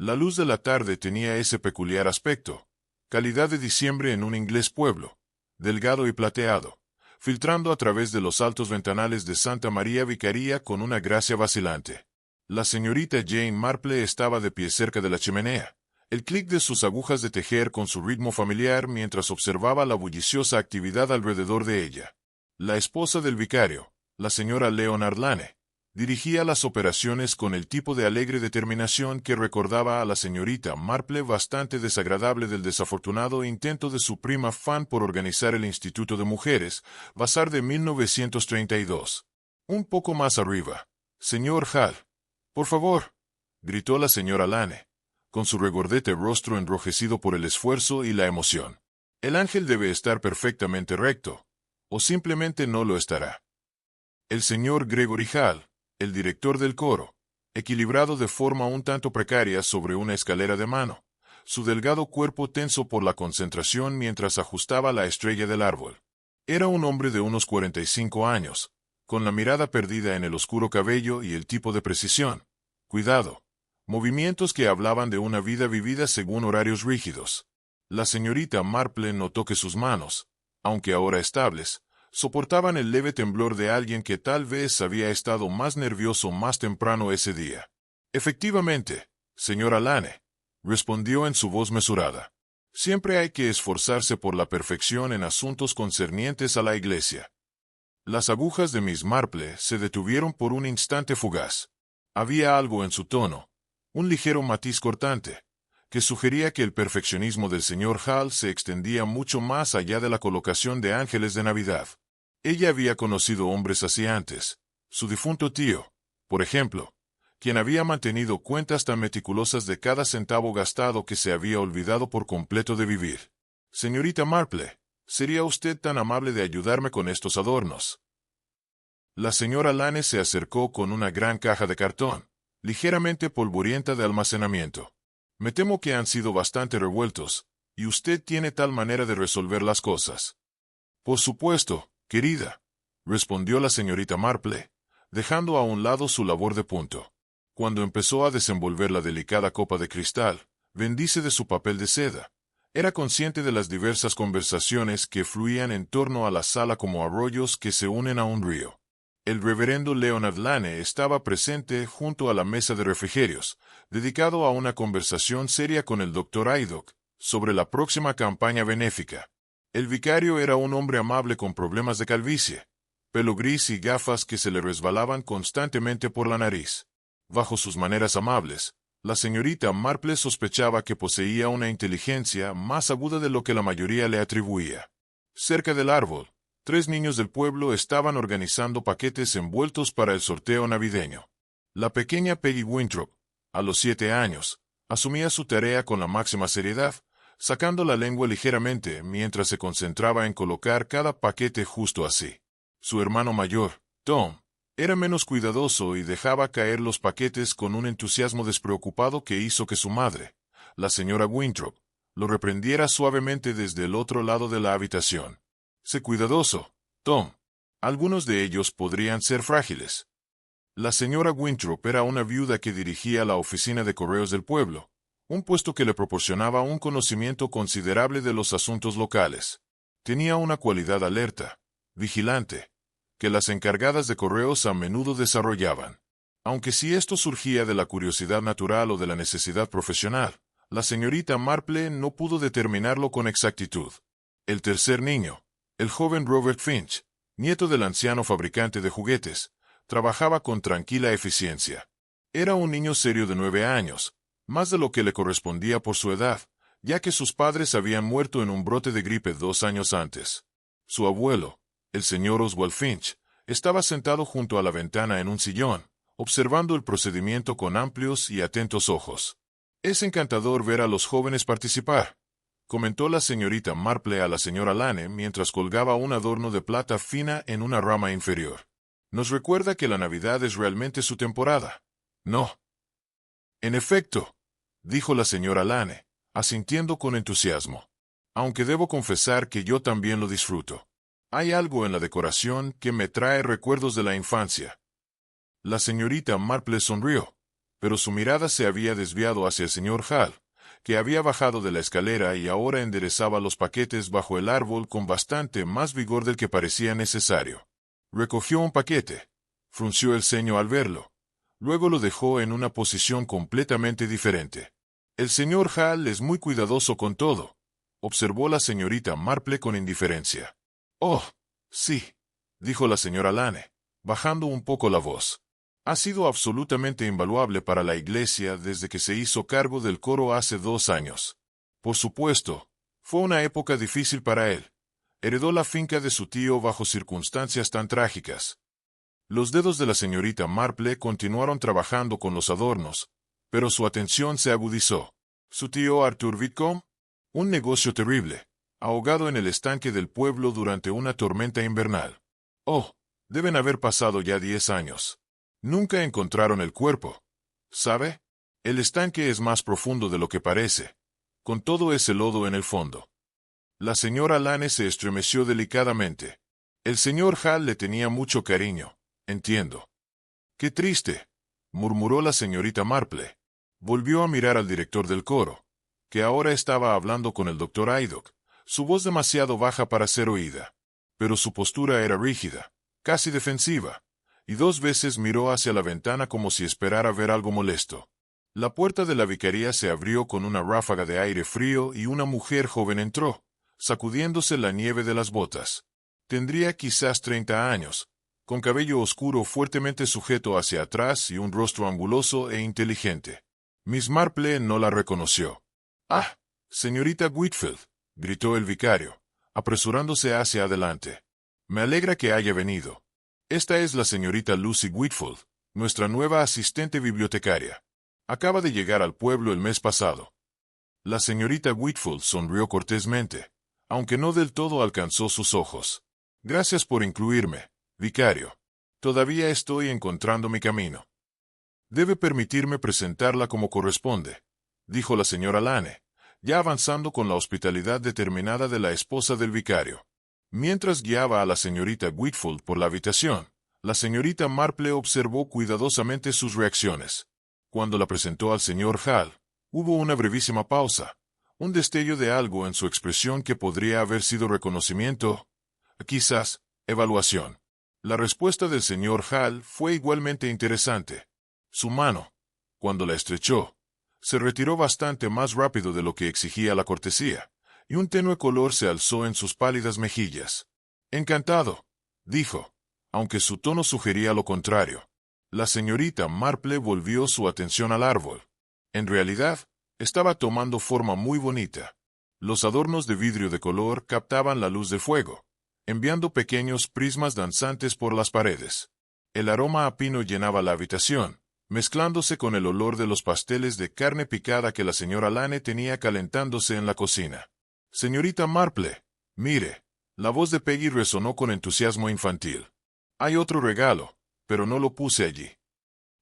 La luz de la tarde tenía ese peculiar aspecto, calidad de diciembre en un inglés pueblo, delgado y plateado, filtrando a través de los altos ventanales de Santa María Vicaría con una gracia vacilante. La señorita Jane Marple estaba de pie cerca de la chimenea, el clic de sus agujas de tejer con su ritmo familiar mientras observaba la bulliciosa actividad alrededor de ella. La esposa del vicario, la señora Leonard Lane, dirigía las operaciones con el tipo de alegre determinación que recordaba a la señorita Marple, bastante desagradable del desafortunado intento de su prima Fan por organizar el Instituto de Mujeres, Bazar de 1932. Un poco más arriba. Señor Hall. Por favor, gritó la señora Lane, con su regordete rostro enrojecido por el esfuerzo y la emoción. El ángel debe estar perfectamente recto, o simplemente no lo estará. El señor Gregory Hall, el director del coro, equilibrado de forma un tanto precaria sobre una escalera de mano, su delgado cuerpo tenso por la concentración mientras ajustaba la estrella del árbol. Era un hombre de unos 45 años, con la mirada perdida en el oscuro cabello y el tipo de precisión, cuidado, movimientos que hablaban de una vida vivida según horarios rígidos. La señorita Marple notó que sus manos, aunque ahora estables, soportaban el leve temblor de alguien que tal vez había estado más nervioso más temprano ese día. Efectivamente, señora Lane, respondió en su voz mesurada. Siempre hay que esforzarse por la perfección en asuntos concernientes a la iglesia. Las agujas de Miss Marple se detuvieron por un instante fugaz. Había algo en su tono, un ligero matiz cortante, que sugería que el perfeccionismo del señor Hall se extendía mucho más allá de la colocación de ángeles de Navidad. Ella había conocido hombres así antes, su difunto tío, por ejemplo, quien había mantenido cuentas tan meticulosas de cada centavo gastado que se había olvidado por completo de vivir. Señorita Marple, ¿sería usted tan amable de ayudarme con estos adornos? La señora Lane se acercó con una gran caja de cartón, ligeramente polvorienta de almacenamiento. Me temo que han sido bastante revueltos, y usted tiene tal manera de resolver las cosas. Por supuesto, querida, respondió la señorita Marple, dejando a un lado su labor de punto. Cuando empezó a desenvolver la delicada copa de cristal, bendice de su papel de seda, era consciente de las diversas conversaciones que fluían en torno a la sala como arroyos que se unen a un río. El reverendo Leonard Lane estaba presente junto a la mesa de refrigerios, dedicado a una conversación seria con el doctor Aydock sobre la próxima campaña benéfica. El vicario era un hombre amable con problemas de calvicie, pelo gris y gafas que se le resbalaban constantemente por la nariz. Bajo sus maneras amables, la señorita Marple sospechaba que poseía una inteligencia más aguda de lo que la mayoría le atribuía. Cerca del árbol, 3 niños del pueblo estaban organizando paquetes envueltos para el sorteo navideño. La pequeña Peggy Winthrop, a los 7 años, asumía su tarea con la máxima seriedad, sacando la lengua ligeramente mientras se concentraba en colocar cada paquete justo así. Su hermano mayor, Tom, era menos cuidadoso y dejaba caer los paquetes con un entusiasmo despreocupado que hizo que su madre, la señora Winthrop, lo reprendiera suavemente desde el otro lado de la habitación. Sé cuidadoso, Tom. Algunos de ellos podrían ser frágiles. La señora Winthrop era una viuda que dirigía la oficina de correos del pueblo, un puesto que le proporcionaba un conocimiento considerable de los asuntos locales. Tenía una cualidad alerta, vigilante, que las encargadas de correos a menudo desarrollaban. Aunque si esto surgía de la curiosidad natural o de la necesidad profesional, la señorita Marple no pudo determinarlo con exactitud. El tercer niño, el joven Robert Finch, nieto del anciano fabricante de juguetes, trabajaba con tranquila eficiencia. Era un niño serio de 9 años, más de lo que le correspondía por su edad, ya que sus padres habían muerto en un brote de gripe 2 años antes. Su abuelo, el señor Oswald Finch, estaba sentado junto a la ventana en un sillón, observando el procedimiento con amplios y atentos ojos. «Es encantador ver a los jóvenes participar», comentó la señorita Marple a la señora Lane mientras colgaba un adorno de plata fina en una rama inferior. «Nos recuerda que la Navidad es realmente su temporada, ¿no?» «En efecto», dijo la señora Lane, asintiendo con entusiasmo. «Aunque debo confesar que yo también lo disfruto. Hay algo en la decoración que me trae recuerdos de la infancia». La señorita Marple sonrió, pero su mirada se había desviado hacia el señor Hall, que había bajado de la escalera y ahora enderezaba los paquetes bajo el árbol con bastante más vigor del que parecía necesario. Recogió un paquete, frunció el ceño al verlo, luego lo dejó en una posición completamente diferente. El señor Hall es muy cuidadoso con todo, observó la señorita Marple con indiferencia. Oh, sí, dijo la señora Lane, bajando un poco la voz. Ha sido absolutamente invaluable para la iglesia desde que se hizo cargo del coro hace 2 años. Por supuesto, fue una época difícil para él. Heredó la finca de su tío bajo circunstancias tan trágicas. Los dedos de la señorita Marple continuaron trabajando con los adornos, pero su atención se agudizó. ¿Su tío Arthur Whitcomb? Un negocio terrible, ahogado en el estanque del pueblo durante una tormenta invernal. Oh, deben haber pasado ya 10 años. Nunca encontraron el cuerpo. ¿Sabe? El estanque es más profundo de lo que parece, con todo ese lodo en el fondo. La señora Lane se estremeció delicadamente. El señor Hall le tenía mucho cariño, entiendo. Qué triste, murmuró la señorita Marple. Volvió a mirar al director del coro, que ahora estaba hablando con el doctor Haydock, su voz demasiado baja para ser oída. Pero su postura era rígida, casi defensiva, y 2 veces miró hacia la ventana como si esperara ver algo molesto. La puerta de la vicaría se abrió con una ráfaga de aire frío y una mujer joven entró, sacudiéndose la nieve de las botas. Tendría quizás 30 años, con cabello oscuro fuertemente sujeto hacia atrás y un rostro anguloso e inteligente. Miss Marple no la reconoció. «¡Ah, señorita Whitfield!», gritó el vicario, apresurándose hacia adelante. «Me alegra que haya venido. Esta es la señorita Lucy Whitfield, nuestra nueva asistente bibliotecaria. Acaba de llegar al pueblo el mes pasado». La señorita Whitfield sonrió cortésmente, aunque no del todo alcanzó sus ojos. «Gracias por incluirme, vicario. Todavía estoy encontrando mi camino». «Debe permitirme presentarla como corresponde», dijo la señora Lane, ya avanzando con la hospitalidad determinada de la esposa del vicario. Mientras guiaba a la señorita Whitfield por la habitación, la señorita Marple observó cuidadosamente sus reacciones. Cuando la presentó al señor Hall, hubo una brevísima pausa, un destello de algo en su expresión que podría haber sido reconocimiento, quizás, evaluación. La respuesta del señor Hall fue igualmente interesante. Su mano, cuando la estrechó, se retiró bastante más rápido de lo que exigía la cortesía, y un tenue color se alzó en sus pálidas mejillas. «Encantado», dijo, aunque su tono sugería lo contrario. La señorita Marple volvió su atención al árbol. En realidad, estaba tomando forma muy bonita. Los adornos de vidrio de color captaban la luz del fuego, enviando pequeños prismas danzantes por las paredes. El aroma a pino llenaba la habitación, mezclándose con el olor de los pasteles de carne picada que la señora Lane tenía calentándose en la cocina. «Señorita Marple, mire», la voz de Peggy resonó con entusiasmo infantil. «Hay otro regalo, pero no lo puse allí».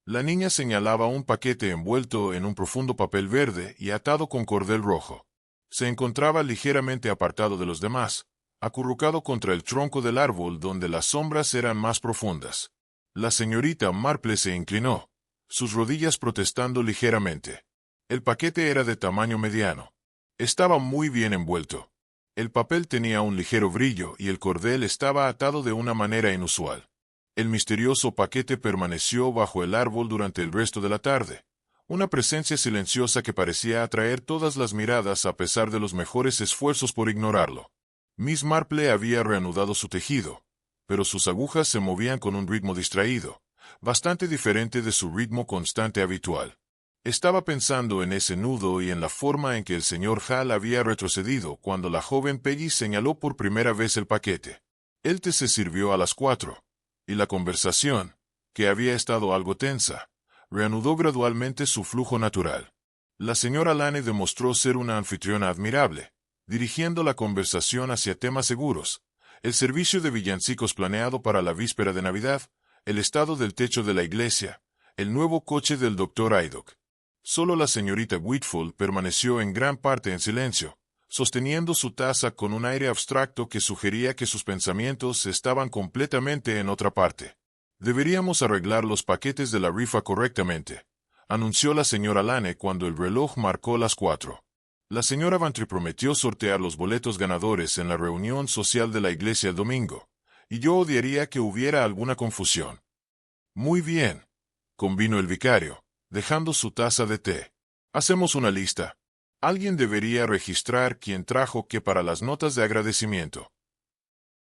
La niña señalaba un paquete envuelto en un profundo papel verde y atado con cordel rojo. Se encontraba ligeramente apartado de los demás, acurrucado contra el tronco del árbol donde las sombras eran más profundas. La señorita Marple se inclinó, sus rodillas protestando ligeramente. El paquete era de tamaño mediano. Estaba muy bien envuelto. El papel tenía un ligero brillo y el cordel estaba atado de una manera inusual. El misterioso paquete permaneció bajo el árbol durante el resto de la tarde, una presencia silenciosa que parecía atraer todas las miradas a pesar de los mejores esfuerzos por ignorarlo. Miss Marple había reanudado su tejido, pero sus agujas se movían con un ritmo distraído, bastante diferente de su ritmo constante habitual. Estaba pensando en ese nudo y en la forma en que el señor Hall había retrocedido cuando la joven Peggy señaló por primera vez el paquete. El té se sirvió a las 4, y la conversación, que había estado algo tensa, reanudó gradualmente su flujo natural. La señora Lane demostró ser una anfitriona admirable, dirigiendo la conversación hacia temas seguros, el servicio de villancicos planeado para la víspera de Navidad, el estado del techo de la iglesia, el nuevo coche del doctor Haydock. Solo la señorita Whitfield permaneció en gran parte en silencio, sosteniendo su taza con un aire abstracto que sugería que sus pensamientos estaban completamente en otra parte. «Deberíamos arreglar los paquetes de la rifa correctamente», anunció la señora Lane cuando el reloj marcó las 4. La señora Vantry prometió sortear los boletos ganadores en la reunión social de la iglesia el domingo, y yo odiaría que hubiera alguna confusión. Muy bien, convino el vicario, dejando su taza de té. Hacemos una lista. Alguien debería registrar quién trajo qué para las notas de agradecimiento.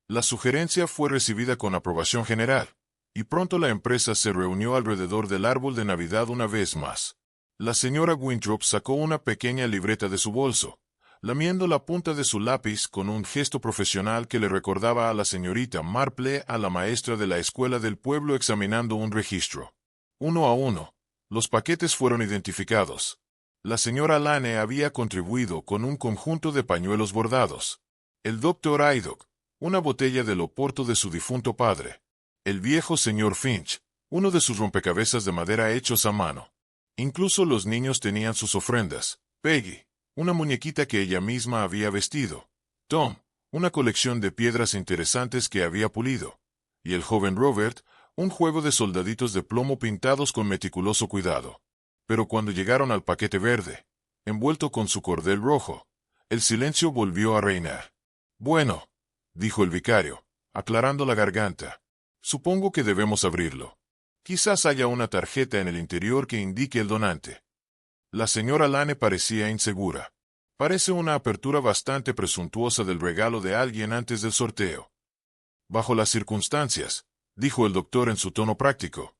La sugerencia fue recibida con aprobación general, y pronto la empresa se reunió alrededor del árbol de Navidad una vez más. La señora Winthrop sacó una pequeña libreta de su bolso, lamiendo la punta de su lápiz con un gesto profesional que le recordaba a la señorita Marple a la maestra de la escuela del pueblo examinando un registro. Uno a uno, los paquetes fueron identificados. La señora Lane había contribuido con un conjunto de pañuelos bordados. El Dr. Idoc, una botella del oporto de su difunto padre. El viejo señor Finch, uno de sus rompecabezas de madera hechos a mano. Incluso los niños tenían sus ofrendas. Peggy, una muñequita que ella misma había vestido. Tom, una colección de piedras interesantes que había pulido. Y el joven Robert, un juego de soldaditos de plomo pintados con meticuloso cuidado. Pero cuando llegaron al paquete verde, envuelto con su cordel rojo, el silencio volvió a reinar. Bueno, dijo el vicario, aclarando la garganta. Supongo que debemos abrirlo. Quizás haya una tarjeta en el interior que indique el donante. La señora Lane parecía insegura. Parece una apertura bastante presuntuosa del regalo de alguien antes del sorteo. Bajo las circunstancias, dijo el doctor en su tono práctico,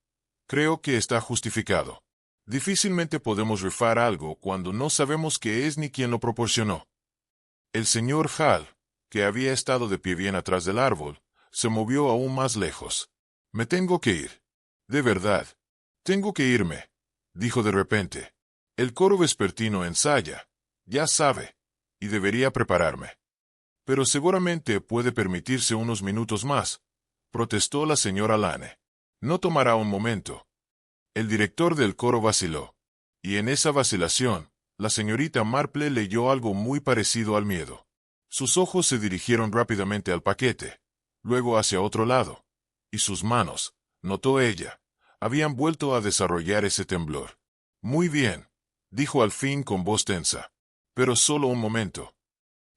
creo que está justificado. Difícilmente podemos rifar algo cuando no sabemos qué es ni quién lo proporcionó. El señor Hall, que había estado de pie bien atrás del árbol, se movió aún más lejos. Me tengo que ir. De verdad. Tengo que irme, dijo de repente. El coro vespertino ensaya, ya sabe, y debería prepararme. Pero seguramente puede permitirse unos minutos más, protestó la señora Lane. No tomará un momento. El director del coro vaciló. Y en esa vacilación, la señorita Marple leyó algo muy parecido al miedo. Sus ojos se dirigieron rápidamente al paquete, luego hacia otro lado, y sus manos, notó ella, habían vuelto a desarrollar ese temblor. Muy bien, dijo al fin con voz tensa. Pero solo un momento.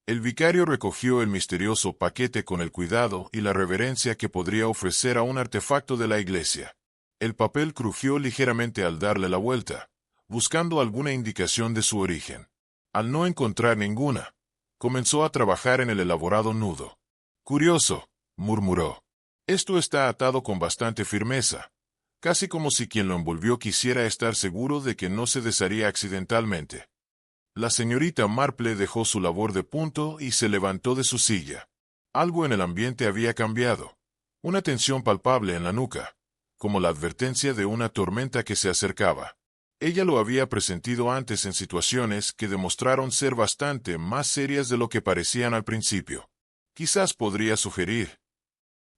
El vicario recogió el misterioso paquete con el cuidado y la reverencia que podría ofrecer a un artefacto de la iglesia. El papel crujió ligeramente al darle la vuelta, buscando alguna indicación de su origen. Al no encontrar ninguna, comenzó a trabajar en el elaborado nudo. Curioso, murmuró. Esto está atado con bastante firmeza, casi como si quien lo envolvió quisiera estar seguro de que no se desharía accidentalmente. La señorita Marple dejó su labor de punto y se levantó de su silla. Algo en el ambiente había cambiado. Una tensión palpable en la nuca, como la advertencia de una tormenta que se acercaba. Ella lo había presentido antes en situaciones que demostraron ser bastante más serias de lo que parecían al principio. Quizás podría sugerir.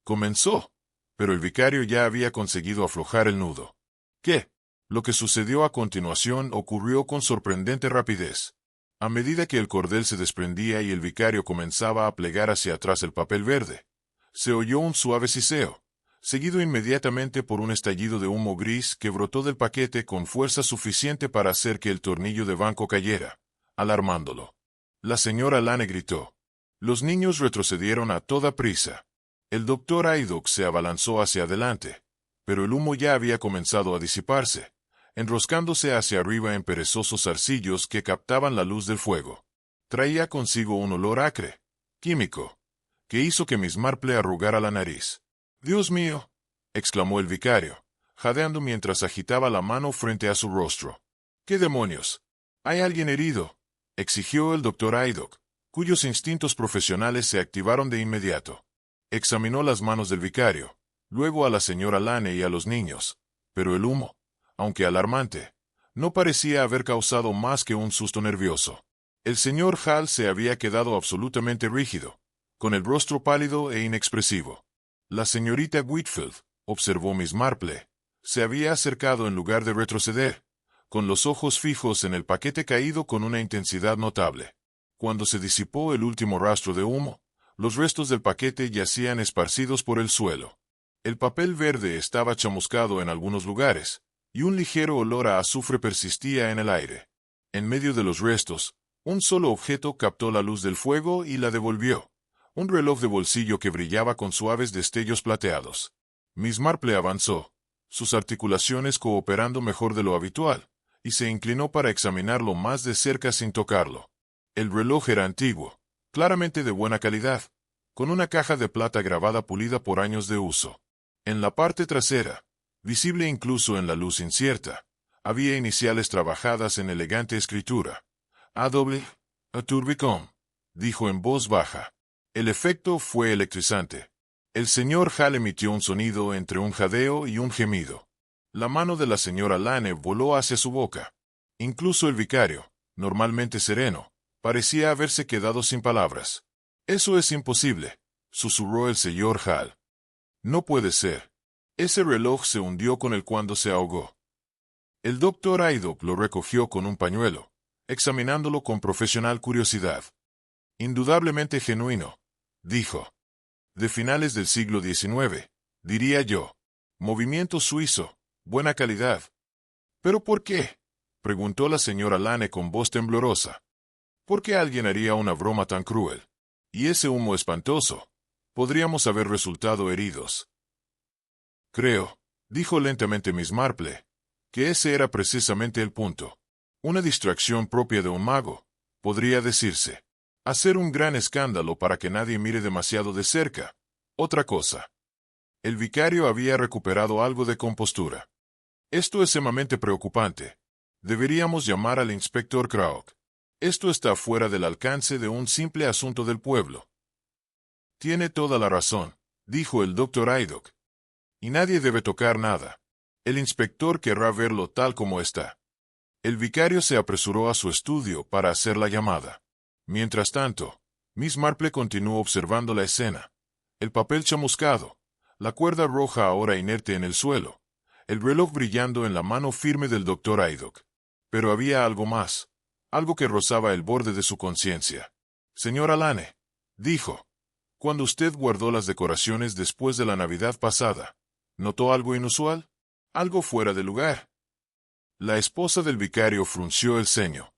Comenzó, pero el vicario ya había conseguido aflojar el nudo. ¿Qué? Lo que sucedió a continuación ocurrió con sorprendente rapidez. A medida que el cordel se desprendía y el vicario comenzaba a plegar hacia atrás el papel verde, se oyó un suave siseo, seguido inmediatamente por un estallido de humo gris que brotó del paquete con fuerza suficiente para hacer que el tornillo de banco cayera, alarmándolo. La señora Lane gritó. Los niños retrocedieron a toda prisa. El doctor Idoc se abalanzó hacia adelante, pero el humo ya había comenzado a disiparse, enroscándose hacia arriba en perezosos zarcillos que captaban la luz del fuego. Traía consigo un olor acre, químico, que hizo que Miss Marple arrugara la nariz. «¡Dios mío!», exclamó el vicario, jadeando mientras agitaba la mano frente a su rostro. «¿Qué demonios? ¿Hay alguien herido?», exigió el doctor Idoc, cuyos instintos profesionales se activaron de inmediato. Examinó las manos del vicario, luego a la señora Lane y a los niños, pero el humo, aunque alarmante, no parecía haber causado más que un susto nervioso. El señor Hall se había quedado absolutamente rígido, con el rostro pálido e inexpresivo. La señorita Whitfield, observó Miss Marple, se había acercado en lugar de retroceder, con los ojos fijos en el paquete caído con una intensidad notable. Cuando se disipó el último rastro de humo, los restos del paquete yacían esparcidos por el suelo. El papel verde estaba chamuscado en algunos lugares, y un ligero olor a azufre persistía en el aire. En medio de los restos, un solo objeto captó la luz del fuego y la devolvió. Un reloj de bolsillo que brillaba con suaves destellos plateados. Miss Marple avanzó, sus articulaciones cooperando mejor de lo habitual, y se inclinó para examinarlo más de cerca sin tocarlo. El reloj era antiguo, claramente de buena calidad, con una caja de plata grabada pulida por años de uso. En la parte trasera, visible incluso en la luz incierta, había iniciales trabajadas en elegante escritura. A.W. Turbicom, dijo en voz baja. El efecto fue electrizante. El señor Hall emitió un sonido entre un jadeo y un gemido. La mano de la señora Lane voló hacia su boca. Incluso el vicario, normalmente sereno, parecía haberse quedado sin palabras. «Eso es imposible», susurró el señor Hall. «No puede ser. Ese reloj se hundió con él cuando se ahogó». El doctor Aydock lo recogió con un pañuelo, examinándolo con profesional curiosidad. «Indudablemente genuino», dijo. «De finales del siglo XIX, diría yo. Movimiento suizo, buena calidad». «¿Pero por qué?», preguntó la señora Lane con voz temblorosa. «¿Por qué alguien haría una broma tan cruel? Y ese humo espantoso. Podríamos haber resultado heridos». «Creo», dijo lentamente Miss Marple, «que ese era precisamente el punto. Una distracción propia de un mago, podría decirse. Hacer un gran escándalo para que nadie mire demasiado de cerca. Otra cosa». El vicario había recuperado algo de compostura. «Esto es sumamente preocupante. Deberíamos llamar al inspector Craok. Esto está fuera del alcance de un simple asunto del pueblo». «Tiene toda la razón», dijo el doctor Aydock. «Y nadie debe tocar nada. El inspector querrá verlo tal como está». El vicario se apresuró a su estudio para hacer la llamada. Mientras tanto, Miss Marple continuó observando la escena. El papel chamuscado, la cuerda roja ahora inerte en el suelo, el reloj brillando en la mano firme del doctor Aydock. Pero había algo más, algo que rozaba el borde de su conciencia. «Señora Lane», dijo, «cuando usted guardó las decoraciones después de la Navidad pasada, ¿notó algo inusual? ¿Algo fuera de lugar?» La esposa del vicario frunció el ceño.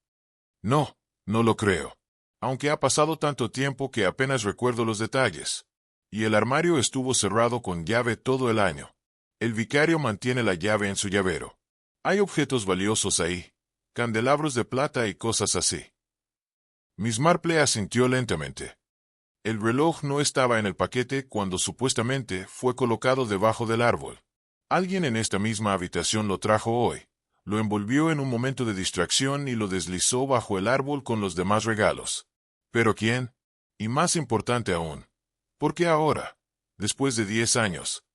«No, no lo creo. Aunque ha pasado tanto tiempo que apenas recuerdo los detalles. Y el armario estuvo cerrado con llave todo el año. El vicario mantiene la llave en su llavero. Hay objetos valiosos ahí, candelabros de plata y cosas así». Miss Marple asintió lentamente. El reloj no estaba en el paquete cuando supuestamente fue colocado debajo del árbol. Alguien en esta misma habitación lo trajo hoy, lo envolvió en un momento de distracción y lo deslizó bajo el árbol con los demás regalos. ¿Pero quién? Y más importante aún, ¿por qué ahora, después de 10 años?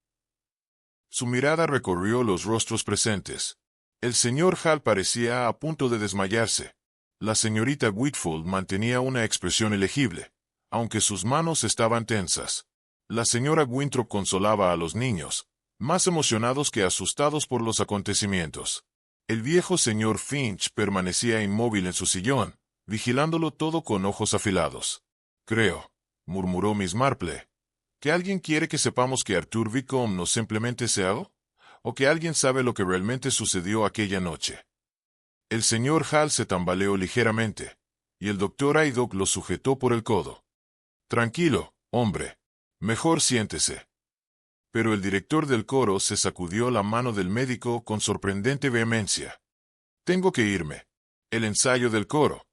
Su mirada recorrió los rostros presentes. El señor Hall parecía a punto de desmayarse. La señorita Whitfield mantenía una expresión elegible, aunque sus manos estaban tensas. La señora Winthrop consolaba a los niños, más emocionados que asustados por los acontecimientos. El viejo señor Finch permanecía inmóvil en su sillón, vigilándolo todo con ojos afilados. «Creo», murmuró Miss Marple, «que alguien quiere que sepamos que Arthur Wickham no simplemente se ahogó, o que alguien sabe lo que realmente sucedió aquella noche». El señor Hall se tambaleó ligeramente, y el doctor Aydock lo sujetó por el codo. «Tranquilo, hombre. Mejor siéntese». Pero el director del coro se sacudió la mano del médico con sorprendente vehemencia. «Tengo que irme. El ensayo del coro».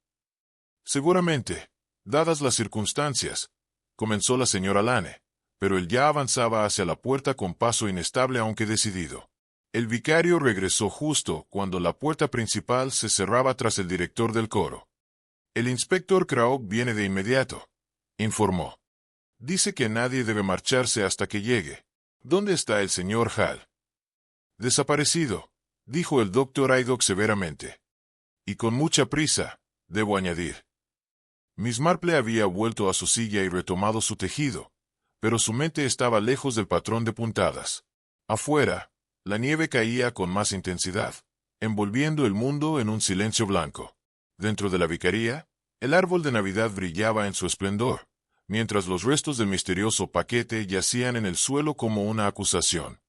«Seguramente, dadas las circunstancias», comenzó la señora Lane, pero él ya avanzaba hacia la puerta con paso inestable aunque decidido. El vicario regresó justo cuando la puerta principal se cerraba tras el director del coro. «El inspector Craok viene de inmediato», informó. «Dice que nadie debe marcharse hasta que llegue. ¿Dónde está el señor Hall?» «Desaparecido», dijo el doctor Aydock severamente. «Y con mucha prisa, debo añadir». Miss Marple había vuelto a su silla y retomado su tejido, pero su mente estaba lejos del patrón de puntadas. Afuera, la nieve caía con más intensidad, envolviendo el mundo en un silencio blanco. Dentro de la vicaría, el árbol de Navidad brillaba en su esplendor, mientras los restos del misterioso paquete yacían en el suelo como una acusación.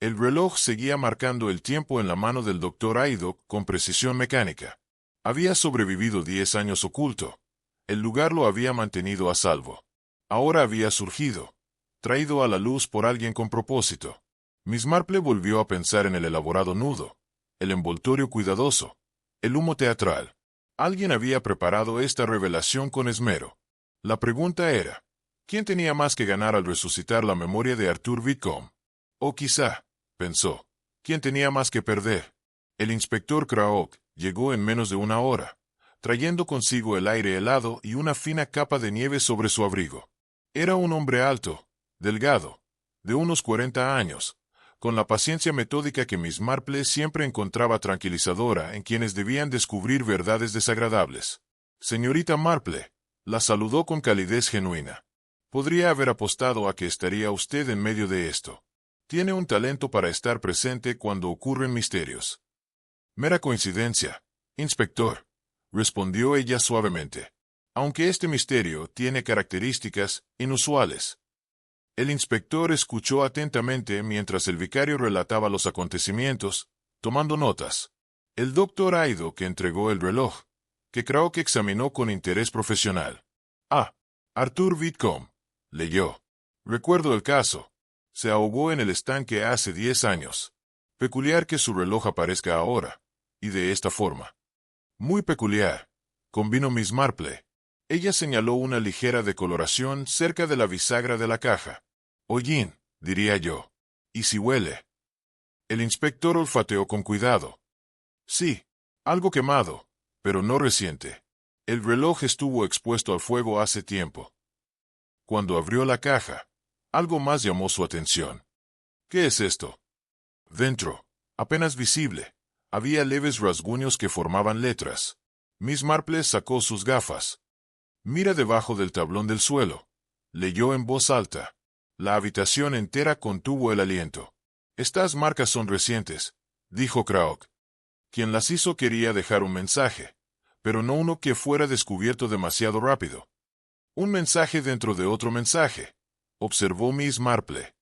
El reloj seguía marcando el tiempo en la mano del doctor Haydock con precisión mecánica. Había sobrevivido 10 años oculto. El lugar lo había mantenido a salvo. Ahora había surgido, traído a la luz por alguien con propósito. Miss Marple volvió a pensar en el elaborado nudo, el envoltorio cuidadoso, el humo teatral. Alguien había preparado esta revelación con esmero. La pregunta era, ¿quién tenía más que ganar al resucitar la memoria de Arthur Whitcomb? O quizá, pensó, ¿quién tenía más que perder? El inspector Craok llegó en menos de una hora, trayendo consigo el aire helado y una fina capa de nieve sobre su abrigo. Era un hombre alto, delgado, de unos 40 años, con la paciencia metódica que Miss Marple siempre encontraba tranquilizadora en quienes debían descubrir verdades desagradables. Señorita Marple, la saludó con calidez genuina. Podría haber apostado a que estaría usted en medio de esto. Tiene un talento para estar presente cuando ocurren misterios. Mera coincidencia, inspector, respondió ella suavemente. Aunque este misterio tiene características inusuales. El inspector escuchó atentamente mientras el vicario relataba los acontecimientos, tomando notas. El doctor Haydock entregó el reloj, que Craok examinó con interés profesional. Ah, Arthur Whitcomb, leyó. Recuerdo el caso. Se ahogó en el estanque hace 10 años. Peculiar que su reloj aparezca ahora, y de esta forma. Muy peculiar, convino Miss Marple. Ella señaló una ligera decoloración cerca de la bisagra de la caja. Hollín, diría yo. ¿Y si huele? El inspector olfateó con cuidado. Sí, algo quemado, pero no reciente. El reloj estuvo expuesto al fuego hace tiempo. Cuando abrió la caja, algo más llamó su atención. ¿Qué es esto? Dentro, apenas visible, había leves rasguños que formaban letras. Miss Marple sacó sus gafas. Mira debajo del tablón del suelo. Leyó en voz alta. La habitación entera contuvo el aliento. Estas marcas son recientes, dijo Craok. Quien las hizo quería dejar un mensaje, pero no uno que fuera descubierto demasiado rápido. Un mensaje dentro de otro mensaje, observó Miss Marple.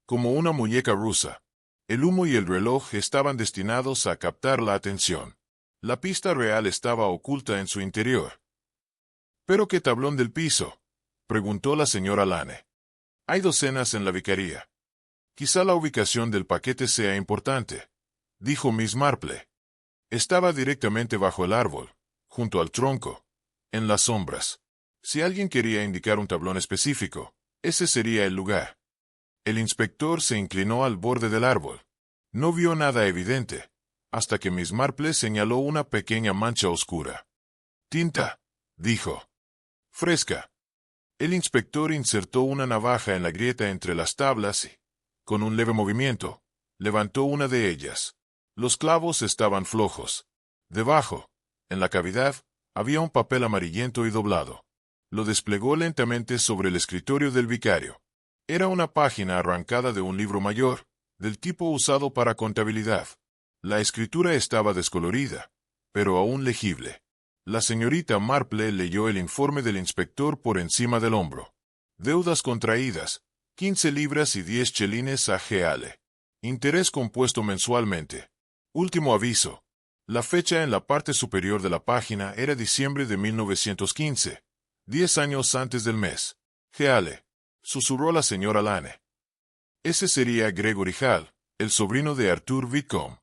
Como una muñeca rusa. El humo y el reloj estaban destinados a captar la atención. La pista real estaba oculta en su interior. ¿Pero qué tablón del piso?, preguntó la señora Lane. Hay docenas en la vicaría. Quizá la ubicación del paquete sea importante, dijo Miss Marple. Estaba directamente bajo el árbol, junto al tronco, en las sombras. Si alguien quería indicar un tablón específico, ese sería el lugar. El inspector se inclinó al borde del árbol. No vio nada evidente, hasta que Miss Marple señaló una pequeña mancha oscura. Tinta, dijo. Fresca. El inspector insertó una navaja en la grieta entre las tablas y, con un leve movimiento, levantó una de ellas. Los clavos estaban flojos. Debajo, en la cavidad, había un papel amarillento y doblado. Lo desplegó lentamente sobre el escritorio del vicario. Era una página arrancada de un libro mayor, del tipo usado para contabilidad. La escritura estaba descolorida, pero aún legible. La señorita Marple leyó el informe del inspector por encima del hombro. Deudas contraídas, 15 libras y 10 chelines a Geale. Interés compuesto mensualmente. Último aviso. La fecha en la parte superior de la página era diciembre de 1915, 10 años antes del mes. Geale, susurró la señora Lane. Ese sería Gregory Hall, el sobrino de Arthur Whitcomb,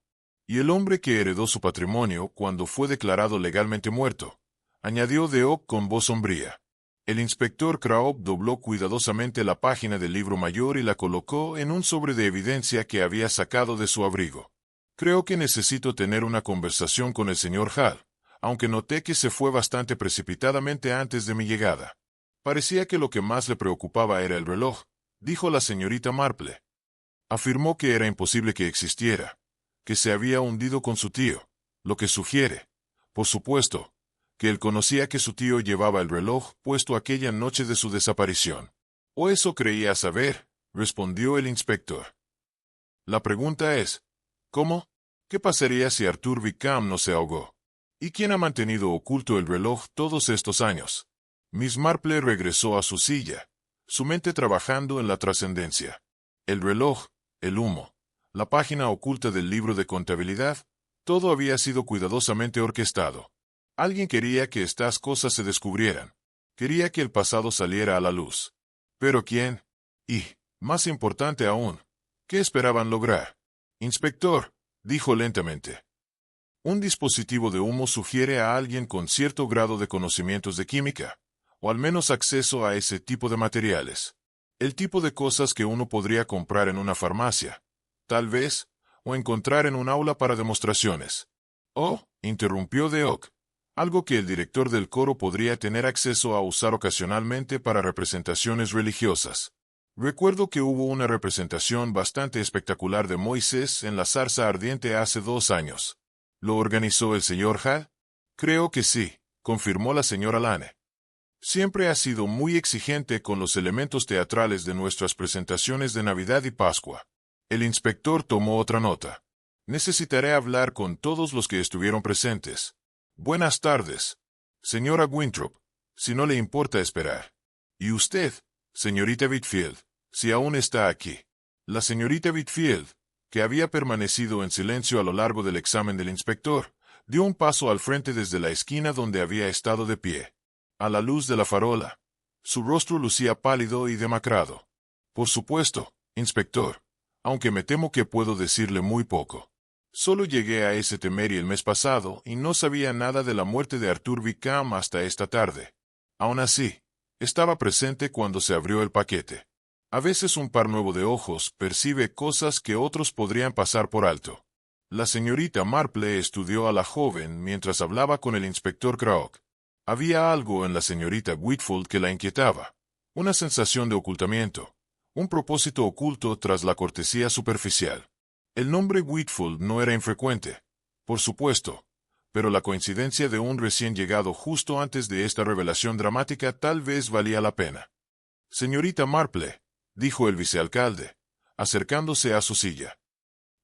y el hombre que heredó su patrimonio cuando fue declarado legalmente muerto, añadió Deock con voz sombría. El inspector Craop dobló cuidadosamente la página del libro mayor y la colocó en un sobre de evidencia que había sacado de su abrigo. Creo que necesito tener una conversación con el señor Hall, aunque noté que se fue bastante precipitadamente antes de mi llegada. Parecía que lo que más le preocupaba era el reloj, dijo la señorita Marple. Afirmó que era imposible que existiera, que se había hundido con su tío, lo que sugiere, por supuesto, que él conocía que su tío llevaba el reloj puesto aquella noche de su desaparición. O eso creía saber, respondió el inspector. La pregunta es, ¿cómo? ¿Qué pasaría si Arthur Whitcomb no se ahogó? ¿Y quién ha mantenido oculto el reloj todos estos años? Miss Marple regresó a su silla, su mente trabajando en la trascendencia. El reloj, el humo, la página oculta del libro de contabilidad, todo había sido cuidadosamente orquestado. Alguien quería que estas cosas se descubrieran. Quería que el pasado saliera a la luz. ¿Pero quién? Y, más importante aún, ¿qué esperaban lograr? Inspector, dijo lentamente. Un dispositivo de humo sugiere a alguien con cierto grado de conocimientos de química, o al menos acceso a ese tipo de materiales. El tipo de cosas que uno podría comprar en una farmacia, tal vez, o encontrar en un aula para demostraciones. Oh, interrumpió Deoc, algo que el director del coro podría tener acceso a usar ocasionalmente para representaciones religiosas. Recuerdo que hubo una representación bastante espectacular de Moisés en la zarza ardiente hace 2 años. ¿Lo organizó el señor Hall? Creo que sí, confirmó la señora Lane. Siempre ha sido muy exigente con los elementos teatrales de nuestras presentaciones de Navidad y Pascua. El inspector tomó otra nota. Necesitaré hablar con todos los que estuvieron presentes. Buenas tardes, señora Winthrop, si no le importa esperar. Y usted, señorita Whitfield, si aún está aquí. La señorita Whitfield, que había permanecido en silencio a lo largo del examen del inspector, dio un paso al frente desde la esquina donde había estado de pie. A la luz de la farola, su rostro lucía pálido y demacrado. Por supuesto, inspector, aunque me temo que puedo decirle muy poco. Solo llegué a ese Temery el mes pasado y no sabía nada de la muerte de Arthur Wickham hasta esta tarde. Aún así, estaba presente cuando se abrió el paquete. A veces un par nuevo de ojos percibe cosas que otros podrían pasar por alto. La señorita Marple estudió a la joven mientras hablaba con el inspector Craok. Había algo en la señorita Whitfield que la inquietaba. Una sensación de ocultamiento. Un propósito oculto tras la cortesía superficial. El nombre Whitfield no era infrecuente, por supuesto, pero la coincidencia de un recién llegado justo antes de esta revelación dramática tal vez valía la pena. Señorita Marple, dijo el vicealcalde, acercándose a su silla.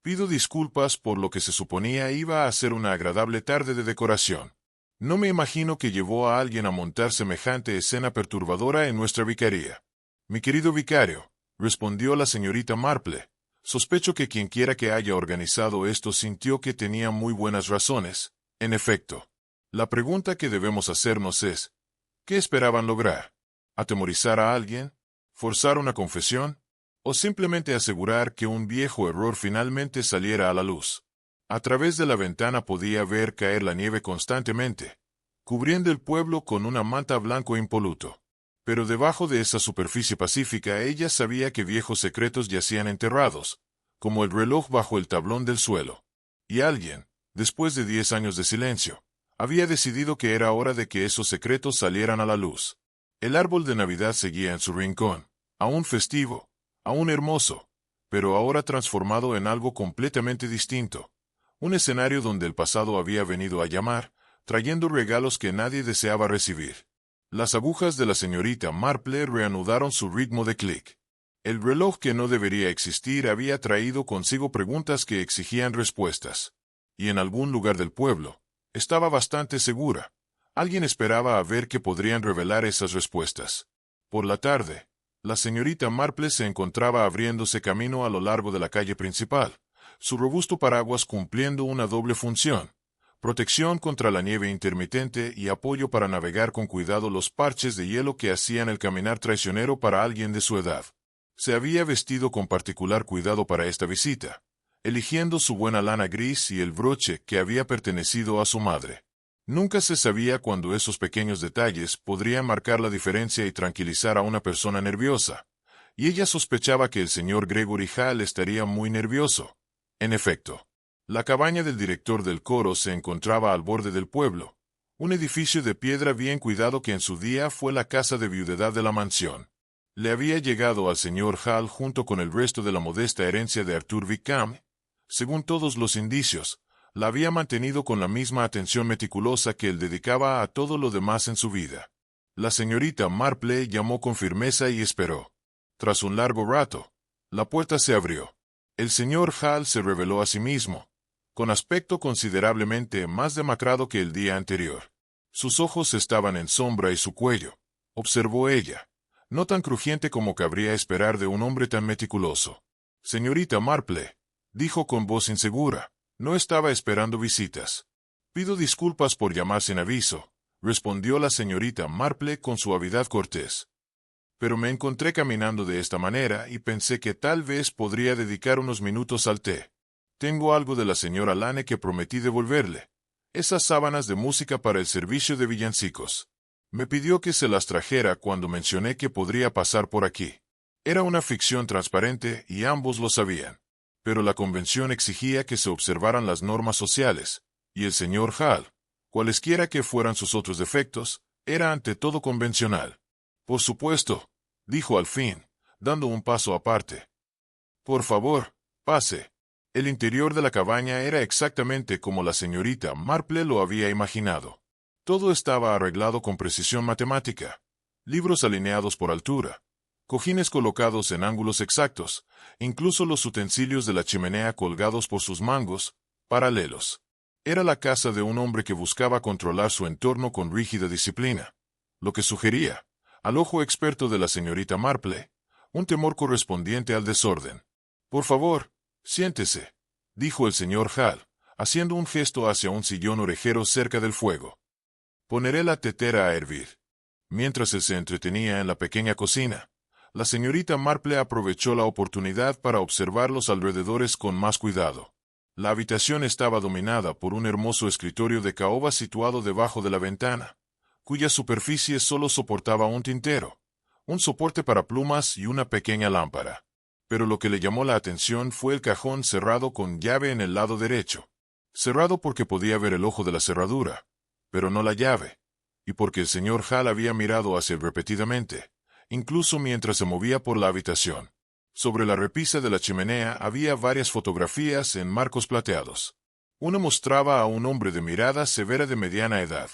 Pido disculpas por lo que se suponía iba a ser una agradable tarde de decoración. No me imagino que llevó a alguien a montar semejante escena perturbadora en nuestra vicaría. Mi querido vicario, respondió la señorita Marple, sospecho que quienquiera que haya organizado esto sintió que tenía muy buenas razones. En efecto, la pregunta que debemos hacernos es, ¿qué esperaban lograr? ¿Atemorizar a alguien? ¿Forzar una confesión? ¿O simplemente asegurar que un viejo error finalmente saliera a la luz? A través de la ventana podía ver caer la nieve constantemente, cubriendo el pueblo con una manta blanco impoluto. Pero debajo de esa superficie pacífica ella sabía que viejos secretos yacían enterrados, como el reloj bajo el tablón del suelo. Y alguien, después de 10 años de silencio, había decidido que era hora de que esos secretos salieran a la luz. El árbol de Navidad seguía en su rincón, aún festivo, aún hermoso, pero ahora transformado en algo completamente distinto. Un escenario donde el pasado había venido a llamar, trayendo regalos que nadie deseaba recibir. Las agujas de la señorita Marple reanudaron su ritmo de clic. El reloj que no debería existir había traído consigo preguntas que exigían respuestas. Y en algún lugar del pueblo, estaba bastante segura. Alguien esperaba a ver qué podrían revelar esas respuestas. Por la tarde, la señorita Marple se encontraba abriéndose camino a lo largo de la calle principal, su robusto paraguas cumpliendo una doble función: protección contra la nieve intermitente y apoyo para navegar con cuidado los parches de hielo que hacían el caminar traicionero para alguien de su edad. Se había vestido con particular cuidado para esta visita, eligiendo su buena lana gris y el broche que había pertenecido a su madre. Nunca se sabía cuándo esos pequeños detalles podrían marcar la diferencia y tranquilizar a una persona nerviosa, y ella sospechaba que el señor Gregory Hall estaría muy nervioso. En efecto, la cabaña del director del coro se encontraba al borde del pueblo, un edificio de piedra bien cuidado que en su día fue la casa de viudedad de la mansión. Le había llegado al señor Hall junto con el resto de la modesta herencia de Arthur Wickham. Según todos los indicios, la había mantenido con la misma atención meticulosa que él dedicaba a todo lo demás en su vida. La señorita Marple llamó con firmeza y esperó. Tras un largo rato, la puerta se abrió. El señor Hall se reveló a sí mismo, con aspecto considerablemente más demacrado que el día anterior. Sus ojos estaban en sombra y su cuello, observó ella, no tan crujiente como cabría esperar de un hombre tan meticuloso. Señorita Marple, dijo con voz insegura. No estaba esperando visitas. Pido disculpas por llamar sin aviso, respondió la señorita Marple con suavidad cortés. Pero me encontré caminando de esta manera y pensé que tal vez podría dedicar unos minutos al té. Tengo algo de la señora Lane que prometí devolverle. Esas sábanas de música para el servicio de villancicos. Me pidió que se las trajera cuando mencioné que podría pasar por aquí. Era una ficción transparente y ambos lo sabían. Pero la convención exigía que se observaran las normas sociales, y el señor Hall, cualesquiera que fueran sus otros defectos, era ante todo convencional. Por supuesto, dijo al fin, dando un paso aparte. Por favor, pase. El interior de la cabaña era exactamente como la señorita Marple lo había imaginado. Todo estaba arreglado con precisión matemática. Libros alineados por altura. Cojines colocados en ángulos exactos, incluso los utensilios de la chimenea colgados por sus mangos, paralelos. Era la casa de un hombre que buscaba controlar su entorno con rígida disciplina, lo que sugería, al ojo experto de la señorita Marple, un temor correspondiente al desorden. Por favor, siéntese, dijo el señor Hall, haciendo un gesto hacia un sillón orejero cerca del fuego. Poneré la tetera a hervir. Mientras él se entretenía en la pequeña cocina, la señorita Marple aprovechó la oportunidad para observar los alrededores con más cuidado. La habitación estaba dominada por un hermoso escritorio de caoba situado debajo de la ventana, cuya superficie solo soportaba un tintero, un soporte para plumas y una pequeña lámpara. Pero lo que le llamó la atención fue el cajón cerrado con llave en el lado derecho. Cerrado porque podía ver el ojo de la cerradura, pero no la llave, y porque el señor Hall había mirado hacia él repetidamente, incluso mientras se movía por la habitación. Sobre la repisa de la chimenea había varias fotografías en marcos plateados. Una mostraba a un hombre de mirada severa de mediana edad.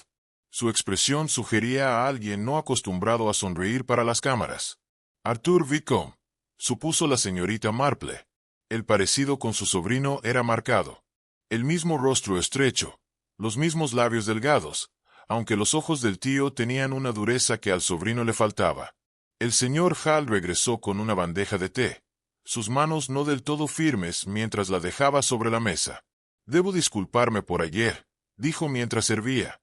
Su expresión sugería a alguien no acostumbrado a sonreír para las cámaras. Arthur Whitcomb, supuso la señorita Marple. El parecido con su sobrino era marcado. El mismo rostro estrecho, los mismos labios delgados, aunque los ojos del tío tenían una dureza que al sobrino le faltaba. El señor Hall regresó con una bandeja de té, sus manos no del todo firmes mientras la dejaba sobre la mesa. Debo disculparme por ayer, dijo mientras servía.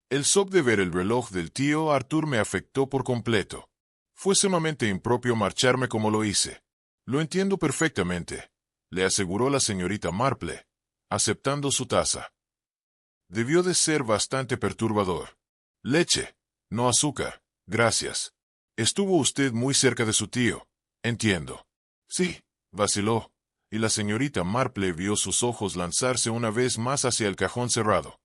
El shock de ver el reloj del tío Arthur me afectó por completo. Fue sumamente impropio marcharme como lo hice. Lo entiendo perfectamente, le aseguró la señorita Marple, aceptando su taza. Debió de ser bastante perturbador. Leche, no azúcar, gracias. Estuvo usted muy cerca de su tío, entiendo. Sí, vaciló, y la señorita Marple vio sus ojos lanzarse una vez más hacia el cajón cerrado.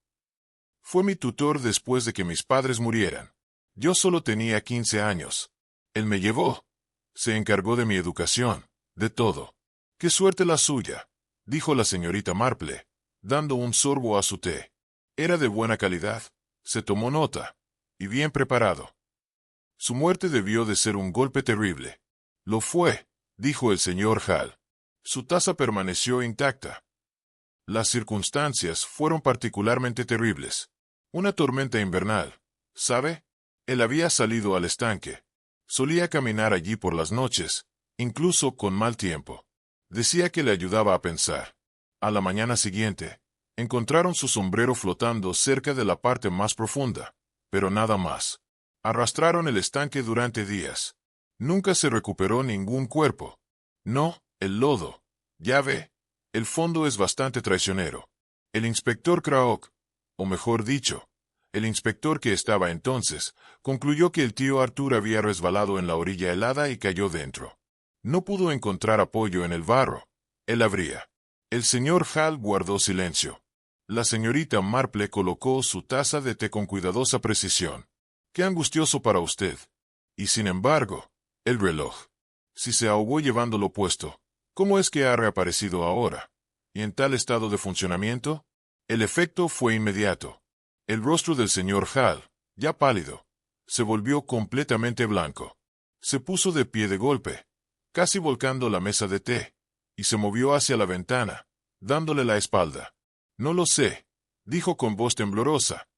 Fue mi tutor después de que mis padres murieran. Yo solo tenía 15 años. Él me llevó. Se encargó de mi educación, de todo. ¡Qué suerte la suya!, dijo la señorita Marple, dando un sorbo a su té. Era de buena calidad, se tomó nota, y bien preparado. Su muerte debió de ser un golpe terrible. Lo fue, dijo el señor Hall. Su taza permaneció intacta. Las circunstancias fueron particularmente terribles. Una tormenta invernal, ¿sabe? Él había salido al estanque. Solía caminar allí por las noches, incluso con mal tiempo. Decía que le ayudaba a pensar. A la mañana siguiente, encontraron su sombrero flotando cerca de la parte más profunda, pero nada más. Arrastraron el estanque durante días. Nunca se recuperó ningún cuerpo. No, el lodo. Ya ve, el fondo es bastante traicionero. El inspector Craok, o mejor dicho, el inspector que estaba entonces, concluyó que el tío Arthur había resbalado en la orilla helada y cayó dentro. No pudo encontrar apoyo en el barro. Él abría. El señor Hall guardó silencio. La señorita Marple colocó su taza de té con cuidadosa precisión. ¡Qué angustioso para usted! Y sin embargo, el reloj. Si se ahogó llevándolo puesto, ¿cómo es que ha reaparecido ahora? ¿Y en tal estado de funcionamiento? El efecto fue inmediato. El rostro del señor Hall, ya pálido, se volvió completamente blanco. Se puso de pie de golpe, casi volcando la mesa de té, y se movió hacia la ventana, dándole la espalda. No lo sé, dijo con voz temblorosa.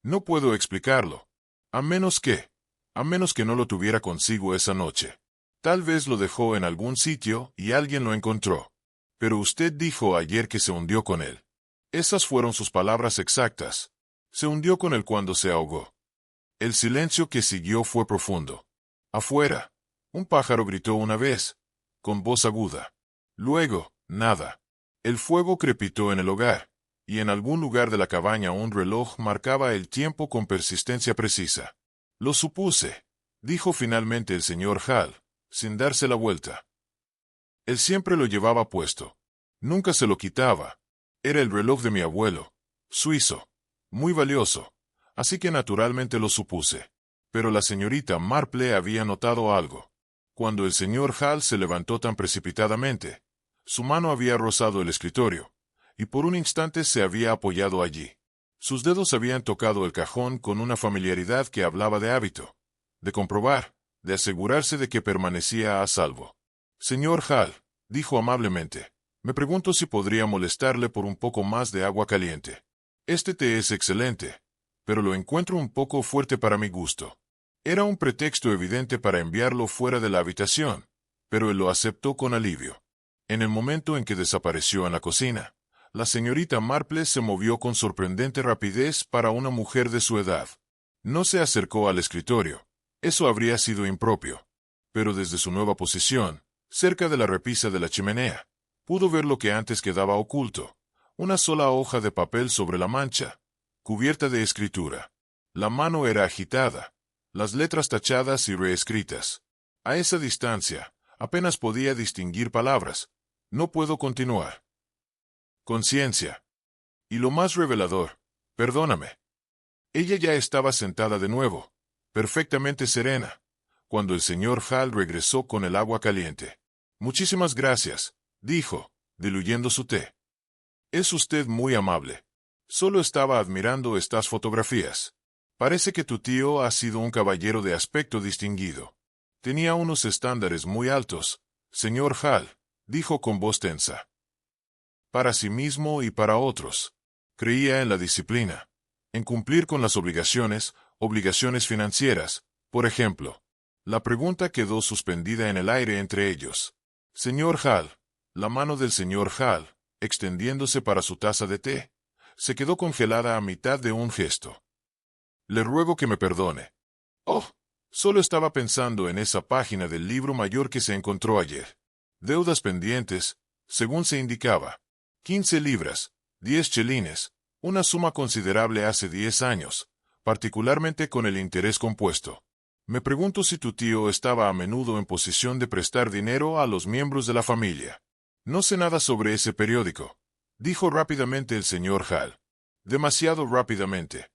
No puedo explicarlo. A menos que no lo tuviera consigo esa noche. Tal vez lo dejó en algún sitio y alguien lo encontró. Pero usted dijo ayer que se hundió con él. Esas fueron sus palabras exactas. Se hundió con él cuando se ahogó. El silencio que siguió fue profundo. Afuera, un pájaro gritó una vez, con voz aguda. Luego, nada. El fuego crepitó en el hogar, y en algún lugar de la cabaña un reloj marcaba el tiempo con persistencia precisa. Lo supuse, dijo finalmente el señor Hall, sin darse la vuelta. Él siempre lo llevaba puesto. Nunca se lo quitaba. Era el reloj de mi abuelo, suizo, muy valioso, así que naturalmente lo supuse. Pero la señorita Marple había notado algo. Cuando el señor Hall se levantó tan precipitadamente, su mano había rozado el escritorio, y por un instante se había apoyado allí. Sus dedos habían tocado el cajón con una familiaridad que hablaba de hábito, de comprobar, de asegurarse de que permanecía a salvo. Señor Hall, dijo amablemente, me pregunto si podría molestarle por un poco más de agua caliente. Este té es excelente, pero lo encuentro un poco fuerte para mi gusto. Era un pretexto evidente para enviarlo fuera de la habitación, pero él lo aceptó con alivio. En el momento en que desapareció en la cocina, la señorita Marple se movió con sorprendente rapidez para una mujer de su edad. No se acercó al escritorio. Eso habría sido impropio. Pero desde su nueva posición, cerca de la repisa de la chimenea, pudo ver lo que antes quedaba oculto. Una sola hoja de papel sobre la mancha, cubierta de escritura. La mano era agitada, las letras tachadas y reescritas. A esa distancia, apenas podía distinguir palabras. No puedo continuar. Conciencia. Y lo más revelador, perdóname. Ella ya estaba sentada de nuevo, perfectamente serena, cuando el señor Hall regresó con el agua caliente. Muchísimas gracias, dijo, diluyendo su té. Es usted muy amable. Solo estaba admirando estas fotografías. Parece que tu tío ha sido un caballero de aspecto distinguido. Tenía unos estándares muy altos, señor Hall, dijo con voz tensa. Para sí mismo y para otros. Creía en la disciplina, en cumplir con las obligaciones financieras, por ejemplo. La pregunta quedó suspendida en el aire entre ellos. Señor Hall, la mano del señor Hall, extendiéndose para su taza de té, se quedó congelada a mitad de un gesto. Le ruego que me perdone. Oh, solo estaba pensando en esa página del libro mayor que se encontró ayer. Deudas pendientes, según se indicaba. 15 libras, 10 chelines, una suma considerable hace 10 años, particularmente con el interés compuesto. Me pregunto si tu tío estaba a menudo en posición de prestar dinero a los miembros de la familia. No sé nada sobre ese periódico, dijo rápidamente el señor Hall. Demasiado rápidamente.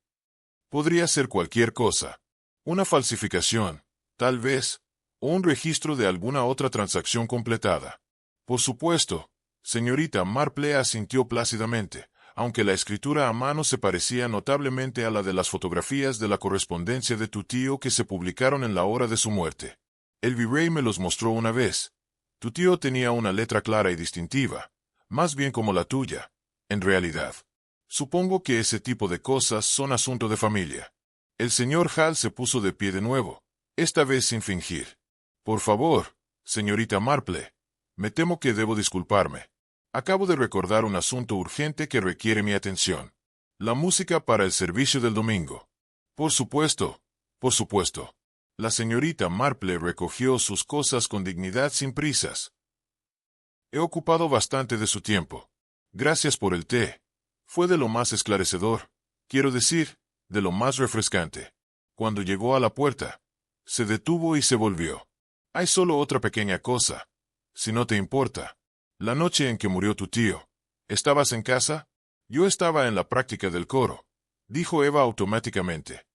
Podría ser cualquier cosa. Una falsificación, tal vez, o un registro de alguna otra transacción completada. Por supuesto, señorita Marple asintió plácidamente, aunque la escritura a mano se parecía notablemente a la de las fotografías de la correspondencia de tu tío que se publicaron en la hora de su muerte. El virrey me los mostró una vez. Tu tío tenía una letra clara y distintiva, más bien como la tuya, en realidad. Supongo que ese tipo de cosas son asunto de familia. El señor Hall se puso de pie de nuevo, esta vez sin fingir. Por favor, señorita Marple, me temo que debo disculparme. Acabo de recordar un asunto urgente que requiere mi atención. La música para el servicio del domingo. Por supuesto, por supuesto. La señorita Marple recogió sus cosas con dignidad sin prisas. He ocupado bastante de su tiempo. Gracias por el té. Fue de lo más esclarecedor, quiero decir, de lo más refrescante. Cuando llegó a la puerta, se detuvo y se volvió. Hay solo otra pequeña cosa, si no te importa. La noche en que murió tu tío, ¿estabas en casa? Yo estaba en la práctica del coro, dijo Eva automáticamente.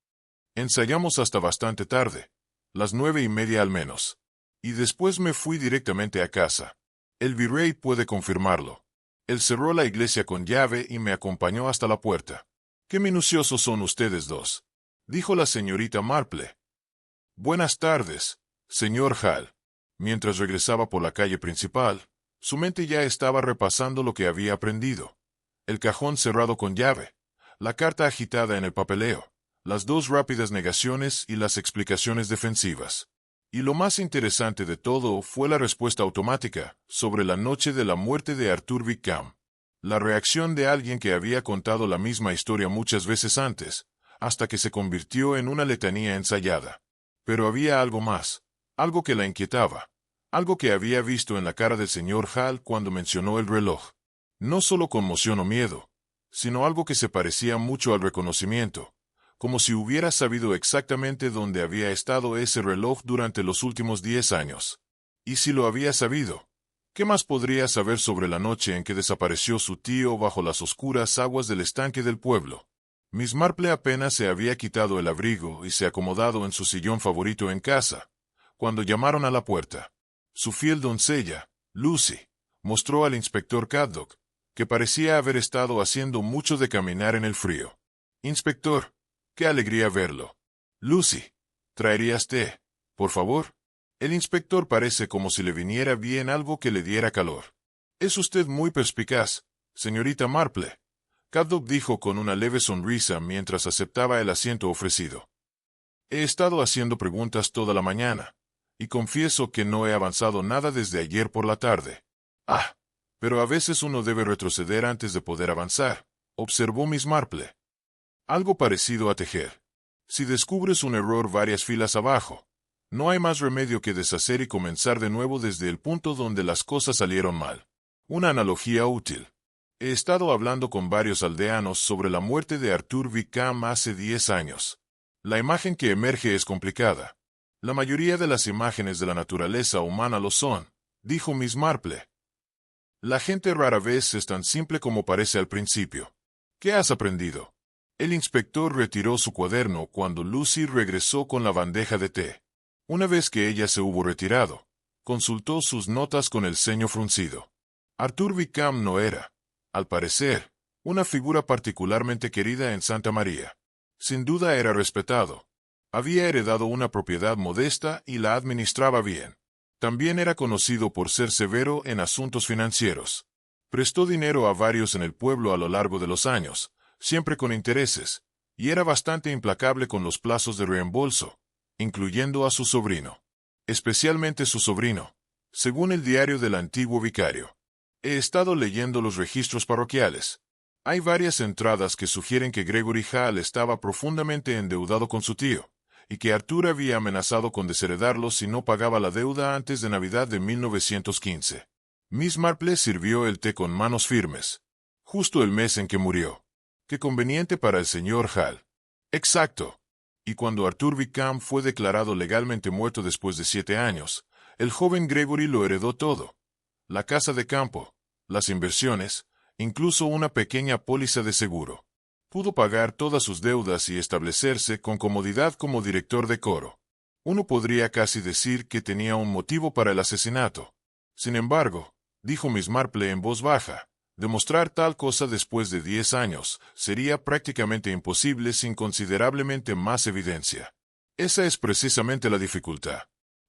Ensayamos hasta bastante tarde, las 9:30 al menos. Y después me fui directamente a casa. El virrey puede confirmarlo. Él cerró la iglesia con llave y me acompañó hasta la puerta. ¡Qué minuciosos son ustedes dos!, dijo la señorita Marple. Buenas tardes, señor Hall. Mientras regresaba por la calle principal, su mente ya estaba repasando lo que había aprendido. El cajón cerrado con llave, la carta agitada en el papeleo, las dos rápidas negaciones y las explicaciones defensivas. Y lo más interesante de todo fue la respuesta automática, sobre la noche de la muerte de Arthur Wickham. La reacción de alguien que había contado la misma historia muchas veces antes, hasta que se convirtió en una letanía ensayada. Pero había algo más, algo que la inquietaba, algo que había visto en la cara del señor Hall cuando mencionó el reloj. No solo conmoción o miedo, sino algo que se parecía mucho al reconocimiento, como si hubiera sabido exactamente dónde había estado ese reloj durante los últimos 10 años. Y si lo había sabido, ¿qué más podría saber sobre la noche en que desapareció su tío bajo las oscuras aguas del estanque del pueblo? Miss Marple apenas se había quitado el abrigo y se acomodado en su sillón favorito en casa, cuando llamaron a la puerta. Su fiel doncella, Lucy, mostró al inspector Caddock, que parecía haber estado haciendo mucho de caminar en el frío. «Inspector, qué alegría verlo. Lucy, ¿traerías té, por favor?» El inspector parece como si le viniera bien algo que le diera calor. «Es usted muy perspicaz, señorita Marple», Caddock dijo con una leve sonrisa mientras aceptaba el asiento ofrecido. «He estado haciendo preguntas toda la mañana, y confieso que no he avanzado nada desde ayer por la tarde». «Ah, pero a veces uno debe retroceder antes de poder avanzar», observó Miss Marple. «Algo parecido a tejer. Si descubres un error varias filas abajo, no hay más remedio que deshacer y comenzar de nuevo desde el punto donde las cosas salieron mal. Una analogía útil. He estado hablando con varios aldeanos sobre la muerte de Arthur Wickham hace 10 años. La imagen que emerge es complicada. La mayoría de las imágenes de la naturaleza humana lo son», dijo Miss Marple. «La gente rara vez es tan simple como parece al principio. ¿Qué has aprendido?» El inspector retiró su cuaderno cuando Lucy regresó con la bandeja de té. Una vez que ella se hubo retirado, consultó sus notas con el ceño fruncido. Arthur Wickham no era, al parecer, una figura particularmente querida en Santa María. Sin duda era respetado. Había heredado una propiedad modesta y la administraba bien. También era conocido por ser severo en asuntos financieros. Prestó dinero a varios en el pueblo a lo largo de los años, siempre con intereses, y era bastante implacable con los plazos de reembolso, incluyendo a su sobrino. Especialmente su sobrino, según el diario del antiguo vicario. He estado leyendo los registros parroquiales. Hay varias entradas que sugieren que Gregory Hall estaba profundamente endeudado con su tío, y que Arthur había amenazado con desheredarlo si no pagaba la deuda antes de Navidad de 1915. Miss Marple sirvió el té con manos firmes. Justo el mes en que murió. Qué conveniente para el señor Hall. Exacto. Y cuando Arthur Wickham fue declarado legalmente muerto después de 7 años, el joven Gregory lo heredó todo. La casa de campo, las inversiones, incluso una pequeña póliza de seguro. Pudo pagar todas sus deudas y establecerse con comodidad como director de coro. Uno podría casi decir que tenía un motivo para el asesinato. Sin embargo, dijo Miss Marple en voz baja, demostrar tal cosa después de 10 años sería prácticamente imposible sin considerablemente más evidencia. Esa es precisamente la dificultad.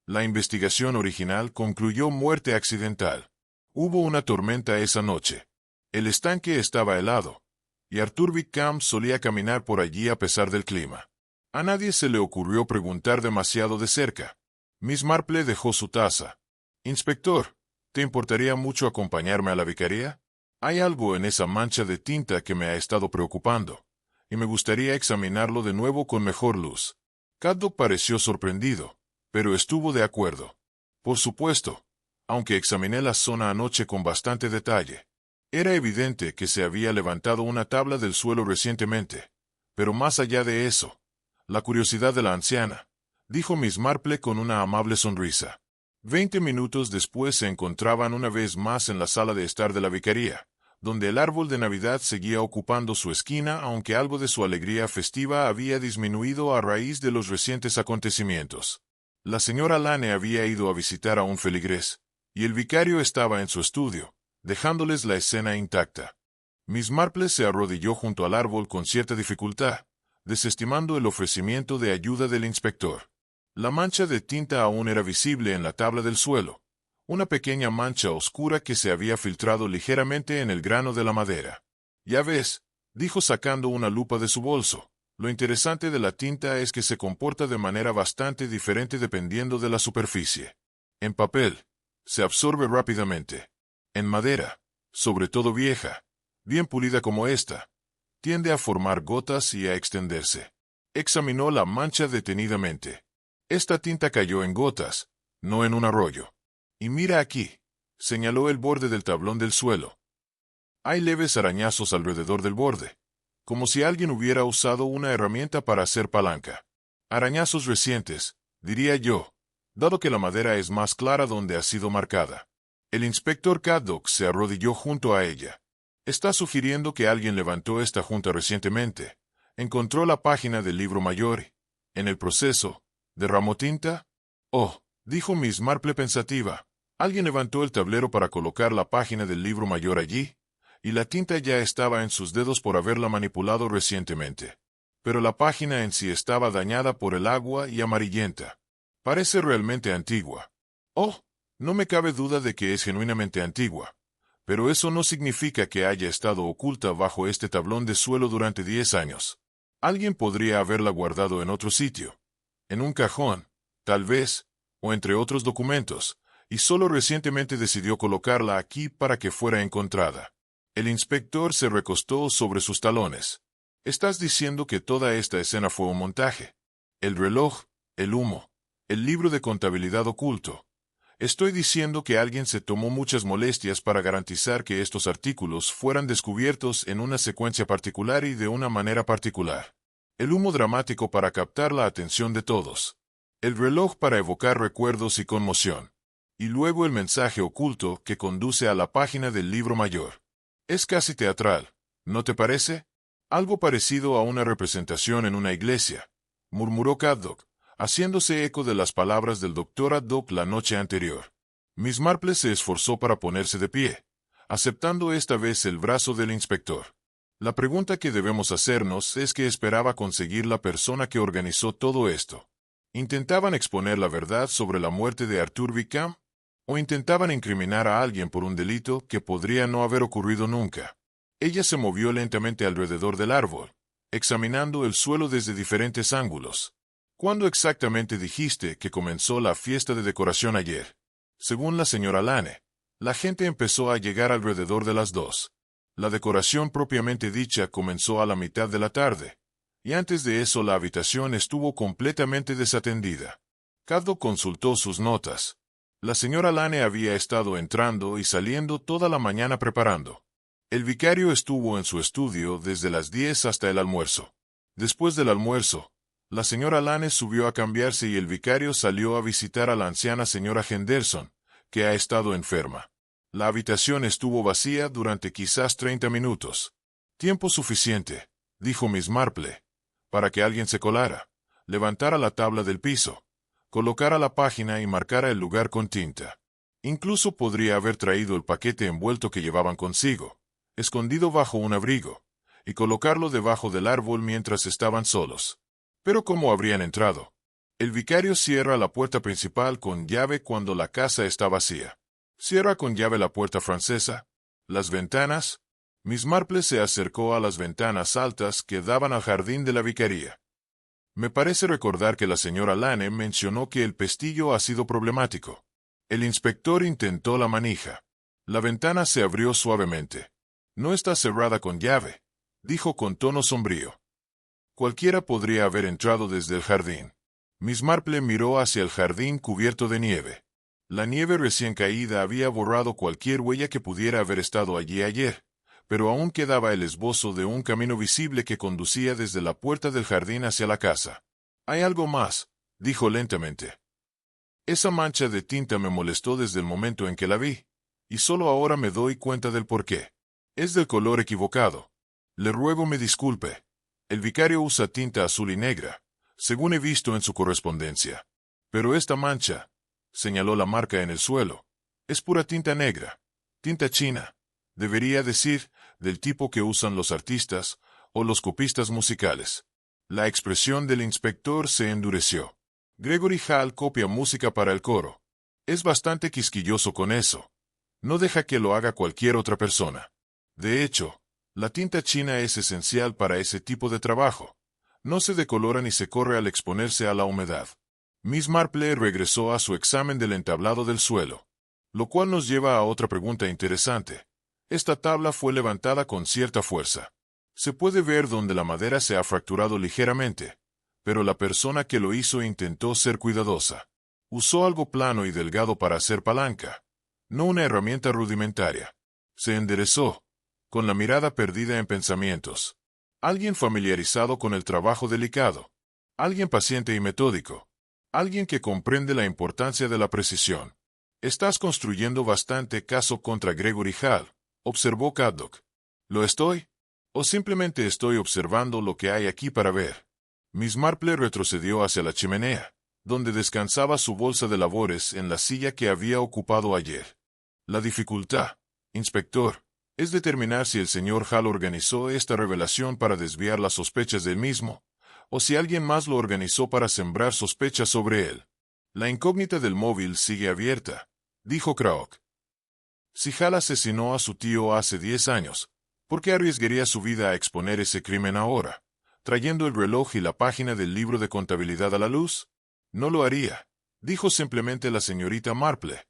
La investigación original concluyó muerte accidental. Hubo una tormenta esa noche. El estanque estaba helado, y Arthur Wickham solía caminar por allí a pesar del clima. A nadie se le ocurrió preguntar demasiado de cerca. Miss Marple dejó su taza. «Inspector, ¿te importaría mucho acompañarme a la vicaría? Hay algo en esa mancha de tinta que me ha estado preocupando, y me gustaría examinarlo de nuevo con mejor luz». Caddock pareció sorprendido, pero estuvo de acuerdo. «Por supuesto, aunque examiné la zona anoche con bastante detalle. Era evidente que se había levantado una tabla del suelo recientemente. Pero más allá de eso, la curiosidad de la anciana», dijo Miss Marple con una amable sonrisa. 20 minutos después se encontraban una vez más en la sala de estar de la vicaría, donde el árbol de Navidad seguía ocupando su esquina aunque algo de su alegría festiva había disminuido a raíz de los recientes acontecimientos. La señora Lane había ido a visitar a un feligrés, y el vicario estaba en su estudio, dejándoles la escena intacta. Miss Marple se arrodilló junto al árbol con cierta dificultad, desestimando el ofrecimiento de ayuda del inspector. La mancha de tinta aún era visible en la tabla del suelo, una pequeña mancha oscura que se había filtrado ligeramente en el grano de la madera. «Ya ves», dijo sacando una lupa de su bolso, Lo interesante de la tinta es que se comporta de manera bastante diferente dependiendo de la superficie. En papel, se absorbe rápidamente. En madera, sobre todo vieja, bien pulida como esta, tiende a formar gotas y a extenderse. Examinó la mancha detenidamente. Esta tinta cayó en gotas, no en un arroyo. Y mira aquí, señaló el borde del tablón del suelo. Hay leves arañazos alrededor del borde, como si alguien hubiera usado una herramienta para hacer palanca. Arañazos recientes, diría yo, dado que la madera es más clara donde ha sido marcada. El inspector Caddock se arrodilló junto a ella. Está sugiriendo que alguien levantó esta junta recientemente. Encontró la página del libro mayor. En el proceso, ¿derramó tinta? Oh, dijo Miss Marple pensativa. Alguien levantó el tablero para colocar la página del libro mayor allí, y la tinta ya estaba en sus dedos por haberla manipulado recientemente. Pero la página en sí estaba dañada por el agua y amarillenta. Parece realmente antigua. Oh, no me cabe duda de que es genuinamente antigua. Pero eso no significa que haya estado oculta bajo este tablón de suelo durante 10 años. Alguien podría haberla guardado en otro sitio. En un cajón, tal vez, o entre otros documentos, y solo recientemente decidió colocarla aquí para que fuera encontrada. El inspector se recostó sobre sus talones. ¿Estás diciendo que toda esta escena fue un montaje? El reloj, el humo, el libro de contabilidad oculto. Estoy diciendo que alguien se tomó muchas molestias para garantizar que estos artículos fueran descubiertos en una secuencia particular y de una manera particular. El humo dramático para captar la atención de todos. El reloj para evocar recuerdos y conmoción. Y luego el mensaje oculto que conduce a la página del libro mayor. Es casi teatral, ¿no te parece? Algo parecido a una representación en una iglesia, murmuró Caddock, haciéndose eco de las palabras del doctor Haddock la noche anterior. Miss Marple se esforzó para ponerse de pie, aceptando esta vez el brazo del inspector. La pregunta que debemos hacernos es qué esperaba conseguir la persona que organizó todo esto. ¿Intentaban exponer la verdad sobre la muerte de Arthur Wickham? ¿O intentaban incriminar a alguien por un delito que podría no haber ocurrido nunca? Ella se movió lentamente alrededor del árbol, examinando el suelo desde diferentes ángulos. ¿Cuándo exactamente dijiste que comenzó la fiesta de decoración ayer? Según la señora Lane, la gente empezó a llegar alrededor de las 2. La decoración propiamente dicha comenzó a la mitad de la tarde, y antes de eso la habitación estuvo completamente desatendida. Caddock consultó sus notas. La señora Lane había estado entrando y saliendo toda la mañana preparando. El vicario estuvo en su estudio desde las 10 hasta el almuerzo. Después del almuerzo, la señora Lane subió a cambiarse y el vicario salió a visitar a la anciana señora Henderson, que ha estado enferma. La habitación estuvo vacía durante quizás 30 minutos. Tiempo suficiente, dijo Miss Marple, para que alguien se colara, levantara la tabla del piso, colocara la página y marcara el lugar con tinta. Incluso podría haber traído el paquete envuelto que llevaban consigo, escondido bajo un abrigo, y colocarlo debajo del árbol mientras estaban solos. Pero ¿cómo habrían entrado? El vicario cierra la puerta principal con llave cuando la casa está vacía. Cierra con llave la puerta francesa. Las ventanas. Miss Marple se acercó a las ventanas altas que daban al jardín de la vicaría. Me parece recordar que la señora Lane mencionó que el pestillo ha sido problemático. El inspector intentó la manija. La ventana se abrió suavemente. No está cerrada con llave, dijo con tono sombrío. Cualquiera podría haber entrado desde el jardín. Miss Marple miró hacia el jardín cubierto de nieve. La nieve recién caída había borrado cualquier huella que pudiera haber estado allí ayer, pero aún quedaba el esbozo de un camino visible que conducía desde la puerta del jardín hacia la casa. Hay algo más, dijo lentamente. Esa mancha de tinta me molestó desde el momento en que la vi, y solo ahora me doy cuenta del porqué. Es del color equivocado. Le ruego me disculpe. El vicario usa tinta azul y negra, según he visto en su correspondencia. Pero esta mancha, señaló la marca en el suelo, es pura tinta negra, tinta china. Debería decir, del tipo que usan los artistas o los copistas musicales. La expresión del inspector se endureció. Gregory Hall copia música para el coro. Es bastante quisquilloso con eso. No deja que lo haga cualquier otra persona. De hecho, la tinta china es esencial para ese tipo de trabajo. No se decolora ni se corre al exponerse a la humedad. Miss Marple regresó a su examen del entablado del suelo. Lo cual nos lleva a otra pregunta interesante. Esta tabla fue levantada con cierta fuerza. Se puede ver donde la madera se ha fracturado ligeramente, pero la persona que lo hizo intentó ser cuidadosa. Usó algo plano y delgado para hacer palanca, no una herramienta rudimentaria. Se enderezó, con la mirada perdida en pensamientos. Alguien familiarizado con el trabajo delicado. Alguien paciente y metódico. Alguien que comprende la importancia de la precisión. Estás construyendo bastante caso contra Gregory Hall, observó Caddock. ¿Lo estoy? ¿O simplemente estoy observando lo que hay aquí para ver? Miss Marple retrocedió hacia la chimenea, donde descansaba su bolsa de labores en la silla que había ocupado ayer. La dificultad, inspector, es determinar si el señor Hall organizó esta revelación para desviar las sospechas del mismo, o si alguien más lo organizó para sembrar sospechas sobre él. La incógnita del móvil sigue abierta, dijo Craok. Si Hall asesinó a su tío hace 10 años, ¿por qué arriesgaría su vida a exponer ese crimen ahora, trayendo el reloj y la página del libro de contabilidad a la luz? No lo haría, dijo simplemente la señorita Marple.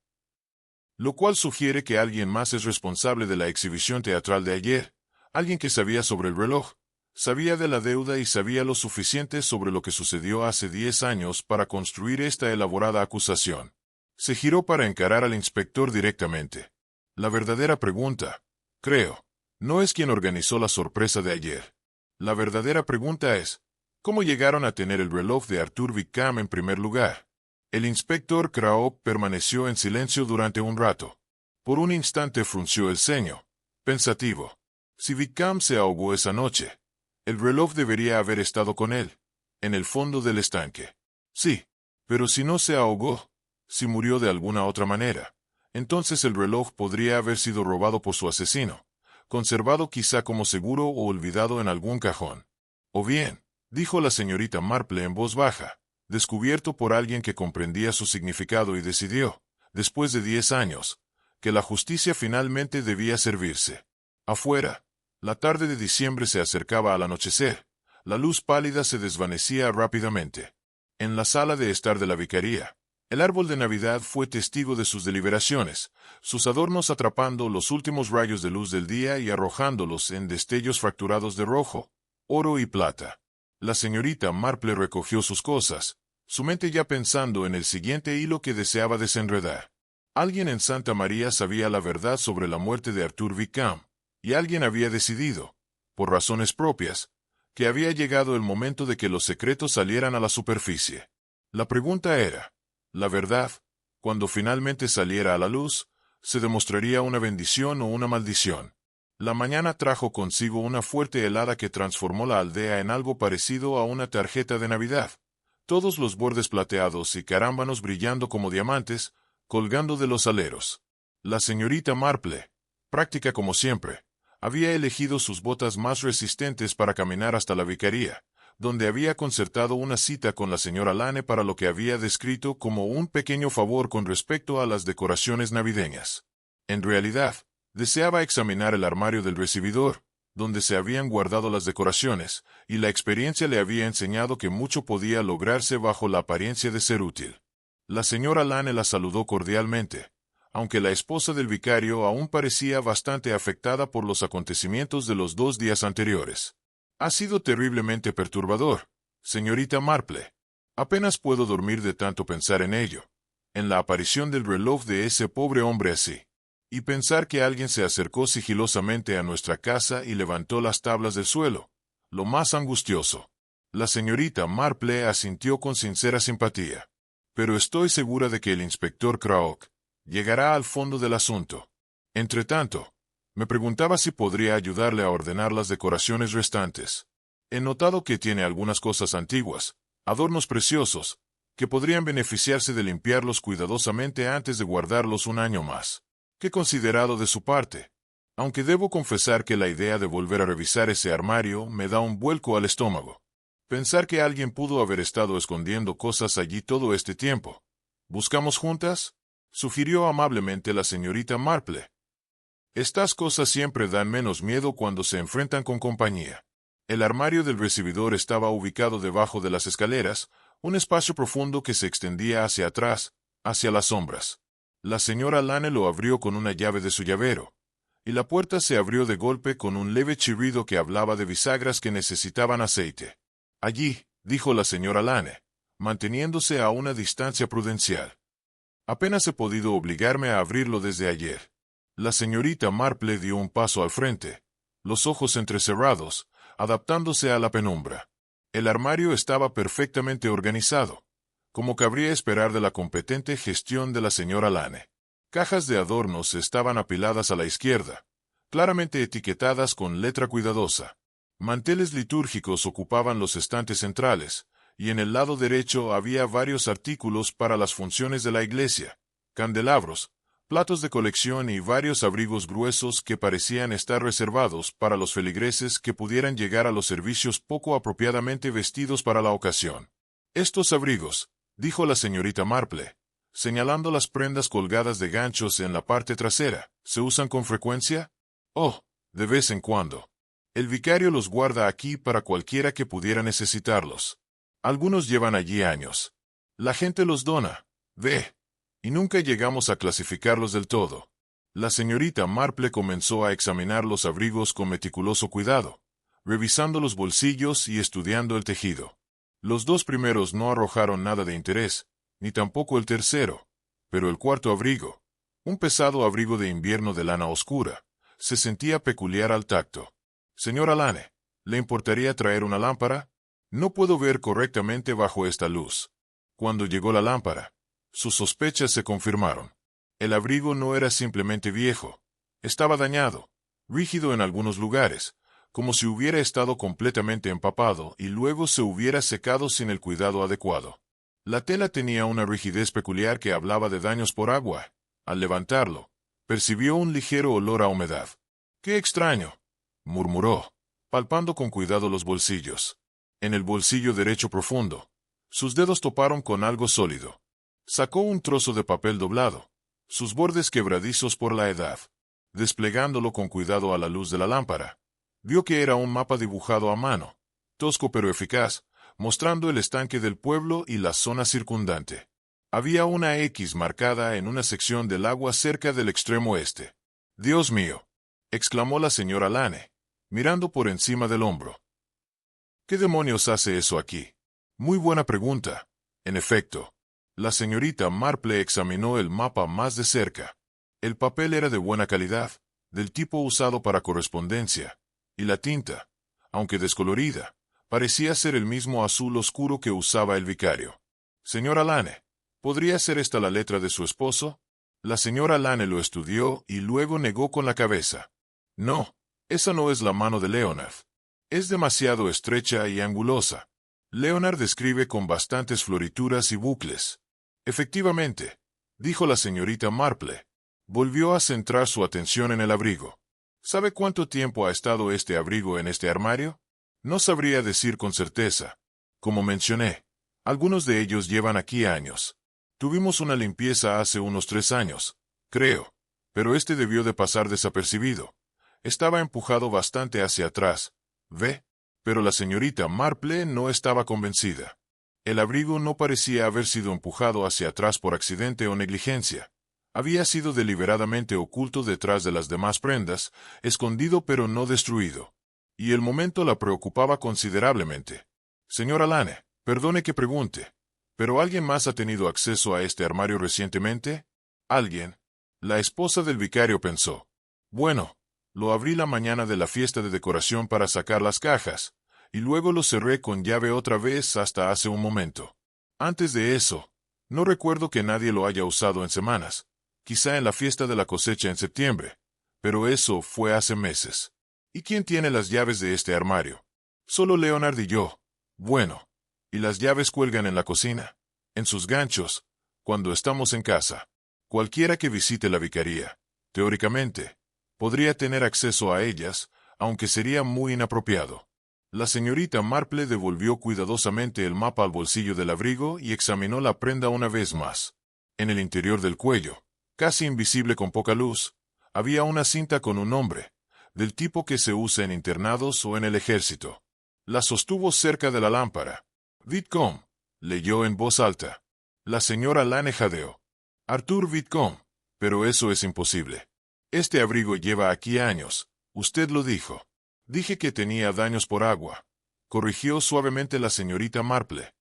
Lo cual sugiere que alguien más es responsable de la exhibición teatral de ayer, alguien que sabía sobre el reloj, sabía de la deuda y sabía lo suficiente sobre lo que sucedió hace 10 años para construir esta elaborada acusación. Se giró para encarar al inspector directamente. La verdadera pregunta, creo, no es quién organizó la sorpresa de ayer. La verdadera pregunta es, ¿cómo llegaron a tener el reloj de Arthur Wickham en primer lugar? El inspector Craop permaneció en silencio durante un rato. Por un instante frunció el ceño, pensativo. Si Wickham se ahogó esa noche, el reloj debería haber estado con él, en el fondo del estanque. Sí, pero si no se ahogó, si murió de alguna otra manera, entonces el reloj podría haber sido robado por su asesino, conservado quizá como seguro o olvidado en algún cajón. O bien, dijo la señorita Marple en voz baja, descubierto por alguien que comprendía su significado y decidió, después de 10 años, que la justicia finalmente debía servirse. Afuera, la tarde de diciembre se acercaba al anochecer, la luz pálida se desvanecía rápidamente. En la sala de estar de la vicaría, el árbol de Navidad fue testigo de sus deliberaciones, sus adornos atrapando los últimos rayos de luz del día y arrojándolos en destellos fracturados de rojo, oro y plata. La señorita Marple recogió sus cosas, su mente ya pensando en el siguiente hilo que deseaba desenredar. Alguien en Santa María sabía la verdad sobre la muerte de Arthur Wickham, y alguien había decidido, por razones propias, que había llegado el momento de que los secretos salieran a la superficie. La pregunta era, ¿la verdad, cuando finalmente saliera a la luz, se demostraría una bendición o una maldición? La mañana trajo consigo una fuerte helada que transformó la aldea en algo parecido a una tarjeta de Navidad. Todos los bordes plateados y carámbanos brillando como diamantes, colgando de los aleros. La señorita Marple, práctica como siempre, había elegido sus botas más resistentes para caminar hasta la vicaría, donde había concertado una cita con la señora Lane para lo que había descrito como un pequeño favor con respecto a las decoraciones navideñas. En realidad, deseaba examinar el armario del recibidor, donde se habían guardado las decoraciones, y la experiencia le había enseñado que mucho podía lograrse bajo la apariencia de ser útil. La señora Lane la saludó cordialmente, aunque la esposa del vicario aún parecía bastante afectada por los acontecimientos de los 2 días anteriores. Ha sido terriblemente perturbador, señorita Marple. Apenas puedo dormir de tanto pensar en ello, en la aparición del reloj de ese pobre hombre así. Y pensar que alguien se acercó sigilosamente a nuestra casa y levantó las tablas del suelo. Lo más angustioso. La señorita Marple asintió con sincera simpatía. Pero estoy segura de que el inspector Craok llegará al fondo del asunto. Entretanto, me preguntaba si podría ayudarle a ordenar las decoraciones restantes. He notado que tiene algunas cosas antiguas, adornos preciosos, que podrían beneficiarse de limpiarlos cuidadosamente antes de guardarlos un año más. Qué considerado de su parte. Aunque debo confesar que la idea de volver a revisar ese armario me da un vuelco al estómago. Pensar que alguien pudo haber estado escondiendo cosas allí todo este tiempo. ¿Buscamos juntas?, sugirió amablemente la señorita Marple. Estas cosas siempre dan menos miedo cuando se enfrentan con compañía. El armario del recibidor estaba ubicado debajo de las escaleras, un espacio profundo que se extendía hacia atrás, hacia las sombras. La señora Lane lo abrió con una llave de su llavero, y la puerta se abrió de golpe con un leve chirrido que hablaba de bisagras que necesitaban aceite. Allí, dijo la señora Lane, manteniéndose a una distancia prudencial. Apenas he podido obligarme a abrirlo desde ayer. La señorita Marple dio un paso al frente, los ojos entrecerrados, adaptándose a la penumbra. El armario estaba perfectamente organizado, como cabría esperar de la competente gestión de la señora Lane. Cajas de adornos estaban apiladas a la izquierda, claramente etiquetadas con letra cuidadosa. Manteles litúrgicos ocupaban los estantes centrales, y en el lado derecho había varios artículos para las funciones de la iglesia, candelabros, platos de colección y varios abrigos gruesos que parecían estar reservados para los feligreses que pudieran llegar a los servicios poco apropiadamente vestidos para la ocasión. Estos abrigos, dijo la señorita Marple, señalando las prendas colgadas de ganchos en la parte trasera, ¿se usan con frecuencia? Oh, de vez en cuando. El vicario los guarda aquí para cualquiera que pudiera necesitarlos. Algunos llevan allí años. La gente los dona, ve, y nunca llegamos a clasificarlos del todo. La señorita Marple comenzó a examinar los abrigos con meticuloso cuidado, revisando los bolsillos y estudiando el tejido. Los dos primeros no arrojaron nada de interés, ni tampoco el tercero, pero el cuarto abrigo, un pesado abrigo de invierno de lana oscura, se sentía peculiar al tacto. Señora Lane, ¿le importaría traer una lámpara? No puedo ver correctamente bajo esta luz. Cuando llegó la lámpara, sus sospechas se confirmaron. El abrigo no era simplemente viejo, estaba dañado, rígido en algunos lugares, como si hubiera estado completamente empapado y luego se hubiera secado sin el cuidado adecuado. La tela tenía una rigidez peculiar que hablaba de daños por agua. Al levantarlo, percibió un ligero olor a humedad. ¡Qué extraño!, murmuró, palpando con cuidado los bolsillos. En el bolsillo derecho profundo, sus dedos toparon con algo sólido. Sacó un trozo de papel doblado, sus bordes quebradizos por la edad. Desplegándolo con cuidado a la luz de la lámpara, vio que era un mapa dibujado a mano, tosco pero eficaz, mostrando el estanque del pueblo y la zona circundante. Había una X marcada en una sección del agua cerca del extremo este. «¡Dios mío!», exclamó la señora Lane, mirando por encima del hombro. «¿Qué demonios hace eso aquí?». Muy buena pregunta. En efecto, la señorita Marple examinó el mapa más de cerca. El papel era de buena calidad, del tipo usado para correspondencia, y la tinta, aunque descolorida, parecía ser el mismo azul oscuro que usaba el vicario. «Señora Lane, ¿podría ser esta la letra de su esposo?». La señora Lane lo estudió y luego negó con la cabeza. «No, esa no es la mano de Leonard. Es demasiado estrecha y angulosa. Leonard escribe con bastantes florituras y bucles». «Efectivamente», dijo la señorita Marple. Volvió a centrar su atención en el abrigo. «¿Sabe cuánto tiempo ha estado este abrigo en este armario?». «No sabría decir con certeza. Como mencioné, algunos de ellos llevan aquí años. Tuvimos una limpieza hace unos 3 años, creo, pero este debió de pasar desapercibido. Estaba empujado bastante hacia atrás, ¿ve?». Pero la señorita Marple no estaba convencida. El abrigo no parecía haber sido empujado hacia atrás por accidente o negligencia. Había sido deliberadamente oculto detrás de las demás prendas, escondido pero no destruido. Y el momento la preocupaba considerablemente. «Señora Lane, perdone que pregunte, ¿pero alguien más ha tenido acceso a este armario recientemente?». «¿Alguien?». La esposa del vicario pensó. «Bueno, lo abrí la mañana de la fiesta de decoración para sacar las cajas, y luego lo cerré con llave otra vez hasta hace un momento. Antes de eso, no recuerdo que nadie lo haya usado en semanas, quizá en la fiesta de la cosecha en septiembre, pero eso fue hace meses». «¿Y quién tiene las llaves de este armario?». «Solo Leonard y yo». «Bueno, y las llaves cuelgan en la cocina, en sus ganchos, cuando estamos en casa. Cualquiera que visite la vicaría, teóricamente, podría tener acceso a ellas, aunque sería muy inapropiado». La señorita Marple devolvió cuidadosamente el mapa al bolsillo del abrigo y examinó la prenda una vez más. En el interior del cuello, casi invisible con poca luz, había una cinta con un nombre, del tipo que se usa en internados o en el ejército. La sostuvo cerca de la lámpara. Whitcomb, leyó en voz alta. La señora Lane jadeó. Arthur Whitcomb, pero eso es imposible. Este abrigo lleva aquí años, usted lo dijo. Dije que tenía daños por agua, corrigió suavemente la señorita Marple.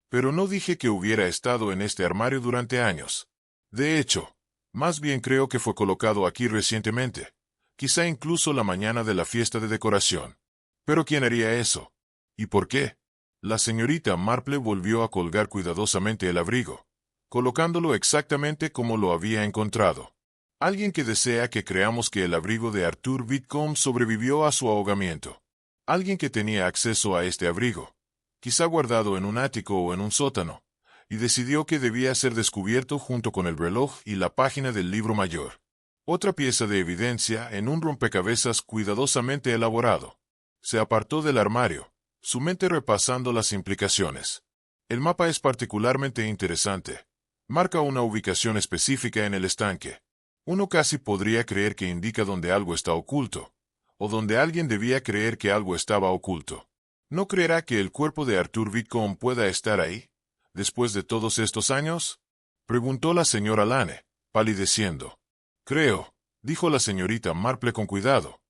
Pero no dije que hubiera estado en este armario durante años. De hecho, más bien creo que fue colocado aquí recientemente, quizá incluso la mañana de la fiesta de decoración. ¿Pero quién haría eso? ¿Y por qué? La señorita Marple volvió a colgar cuidadosamente el abrigo, colocándolo exactamente como lo había encontrado. Alguien que desea que creamos que el abrigo de Arthur Whitcomb sobrevivió a su ahogamiento. Alguien que tenía acceso a este abrigo, quizá guardado en un ático o en un sótano, y decidió que debía ser descubierto junto con el reloj y la página del libro mayor. Otra pieza de evidencia en un rompecabezas cuidadosamente elaborado. Se apartó del armario, su mente repasando las implicaciones. El mapa es particularmente interesante. Marca una ubicación específica en el estanque. Uno casi podría creer que indica donde algo está oculto, o donde alguien debía creer que algo estaba oculto. ¿No creerá que el cuerpo de Arthur Whitcomb pueda estar ahí, después de todos estos años? Preguntó la señora Lane, palideciendo. Creo, dijo la señorita Marple con cuidado,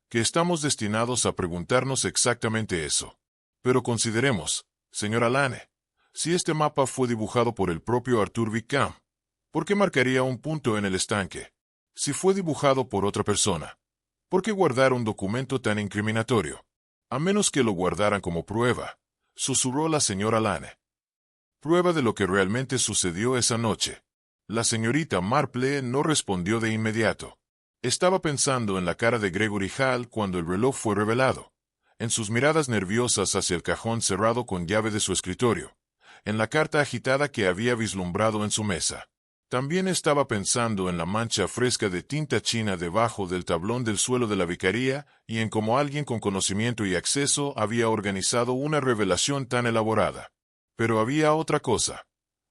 que estamos destinados a preguntarnos exactamente eso. Pero consideremos, señora Lane, si este mapa fue dibujado por el propio Arthur Whitcomb, ¿por qué marcaría un punto en el estanque? Si fue dibujado por otra persona, ¿por qué guardar un documento tan incriminatorio? A menos que lo guardaran como prueba, susurró la señora Lane. Prueba de lo que realmente sucedió esa noche. La señorita Marple no respondió de inmediato. Estaba pensando en la cara de Gregory Hall cuando el reloj fue revelado, en sus miradas nerviosas hacia el cajón cerrado con llave de su escritorio, en la carta agitada que había vislumbrado en su mesa. También estaba pensando en la mancha fresca de tinta china debajo del tablón del suelo de la vicaría y en cómo alguien con conocimiento y acceso había organizado una revelación tan elaborada. Pero había otra cosa,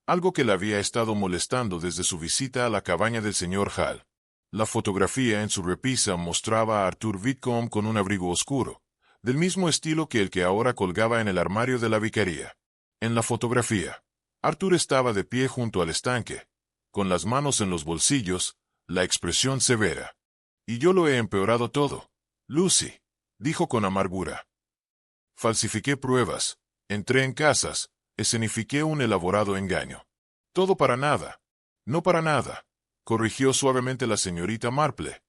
algo que la había estado molestando desde su visita a la cabaña del señor Hall. La fotografía en su repisa mostraba a Arthur Whitcomb con un abrigo oscuro, del mismo estilo que el que ahora colgaba en el armario de la vicaría. En la fotografía, Arthur estaba de pie junto al estanque, con las manos en los bolsillos, la expresión severa. Y yo lo he empeorado todo, Lucy, dijo con amargura. Falsifiqué pruebas, entré en casas, escenifiqué un elaborado engaño. Todo para nada. No para nada, corrigió suavemente la señorita Marple.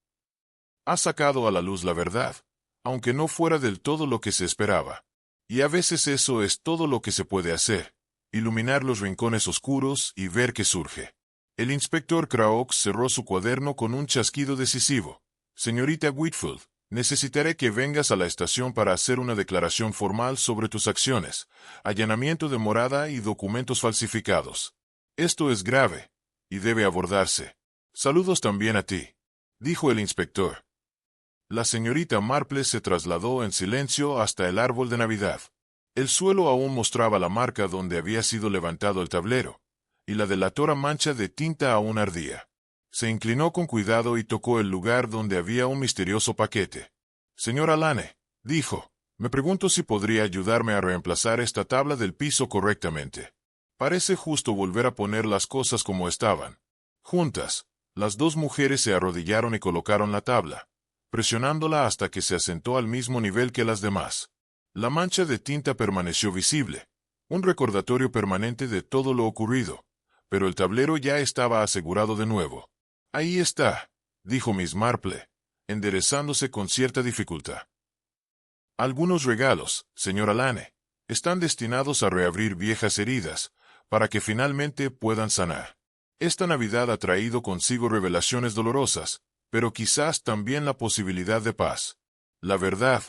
Ha sacado a la luz la verdad, aunque no fuera del todo lo que se esperaba. Y a veces eso es todo lo que se puede hacer, iluminar los rincones oscuros y ver qué surge. El inspector Craox cerró su cuaderno con un chasquido decisivo. Señorita Whitfield, necesitaré que vengas a la estación para hacer una declaración formal sobre tus acciones, allanamiento de morada y documentos falsificados. Esto es grave, y debe abordarse. Saludos también a ti, dijo el inspector. La señorita Marple se trasladó en silencio hasta el árbol de Navidad. El suelo aún mostraba la marca donde había sido levantado el tablero, y la delatora mancha de tinta aún ardía. Se inclinó con cuidado y tocó el lugar donde había un misterioso paquete. Señora Lane, dijo, me pregunto si podría ayudarme a reemplazar esta tabla del piso correctamente. Parece justo volver a poner las cosas como estaban. Juntas, las dos mujeres se arrodillaron y colocaron la tabla, presionándola hasta que se asentó al mismo nivel que las demás. La mancha de tinta permaneció visible, un recordatorio permanente de todo lo ocurrido, pero el tablero ya estaba asegurado de nuevo. Ahí está, dijo Miss Marple, enderezándose con cierta dificultad. Algunos regalos, señora Lane, están destinados a reabrir viejas heridas, para que finalmente puedan sanar. Esta Navidad ha traído consigo revelaciones dolorosas, pero quizás también la posibilidad de paz. La verdad,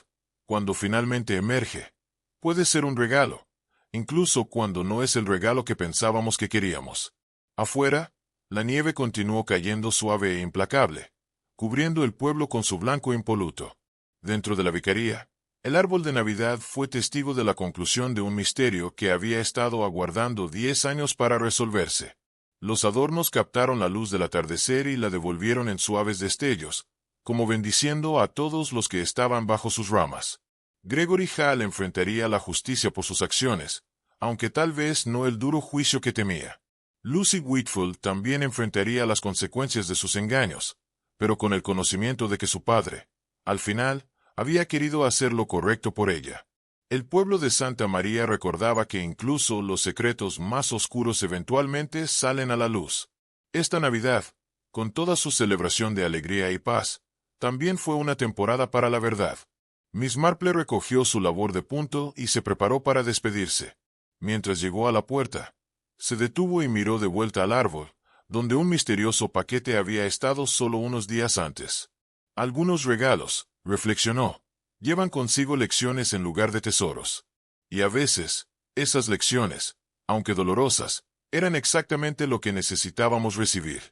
cuando finalmente emerge, puede ser un regalo, incluso cuando no es el regalo que pensábamos que queríamos. Afuera, la nieve continuó cayendo suave e implacable, cubriendo el pueblo con su blanco impoluto. Dentro de la vicaría, el árbol de Navidad fue testigo de la conclusión de un misterio que había estado aguardando 10 años para resolverse. Los adornos captaron la luz del atardecer y la devolvieron en suaves destellos, como bendiciendo a todos los que estaban bajo sus ramas. Gregory Hall enfrentaría la justicia por sus acciones, aunque tal vez no el duro juicio que temía. Lucy Whitfield también enfrentaría las consecuencias de sus engaños, pero con el conocimiento de que su padre, al final, había querido hacer lo correcto por ella. El pueblo de Santa María recordaba que incluso los secretos más oscuros eventualmente salen a la luz. Esta Navidad, con toda su celebración de alegría y paz, también fue una temporada para la verdad. Miss Marple recogió su labor de punto y se preparó para despedirse. Mientras llegó a la puerta, se detuvo y miró de vuelta al árbol, donde un misterioso paquete había estado solo unos días antes. Algunos regalos, reflexionó, llevan consigo lecciones en lugar de tesoros. Y a veces, esas lecciones, aunque dolorosas, eran exactamente lo que necesitábamos recibir.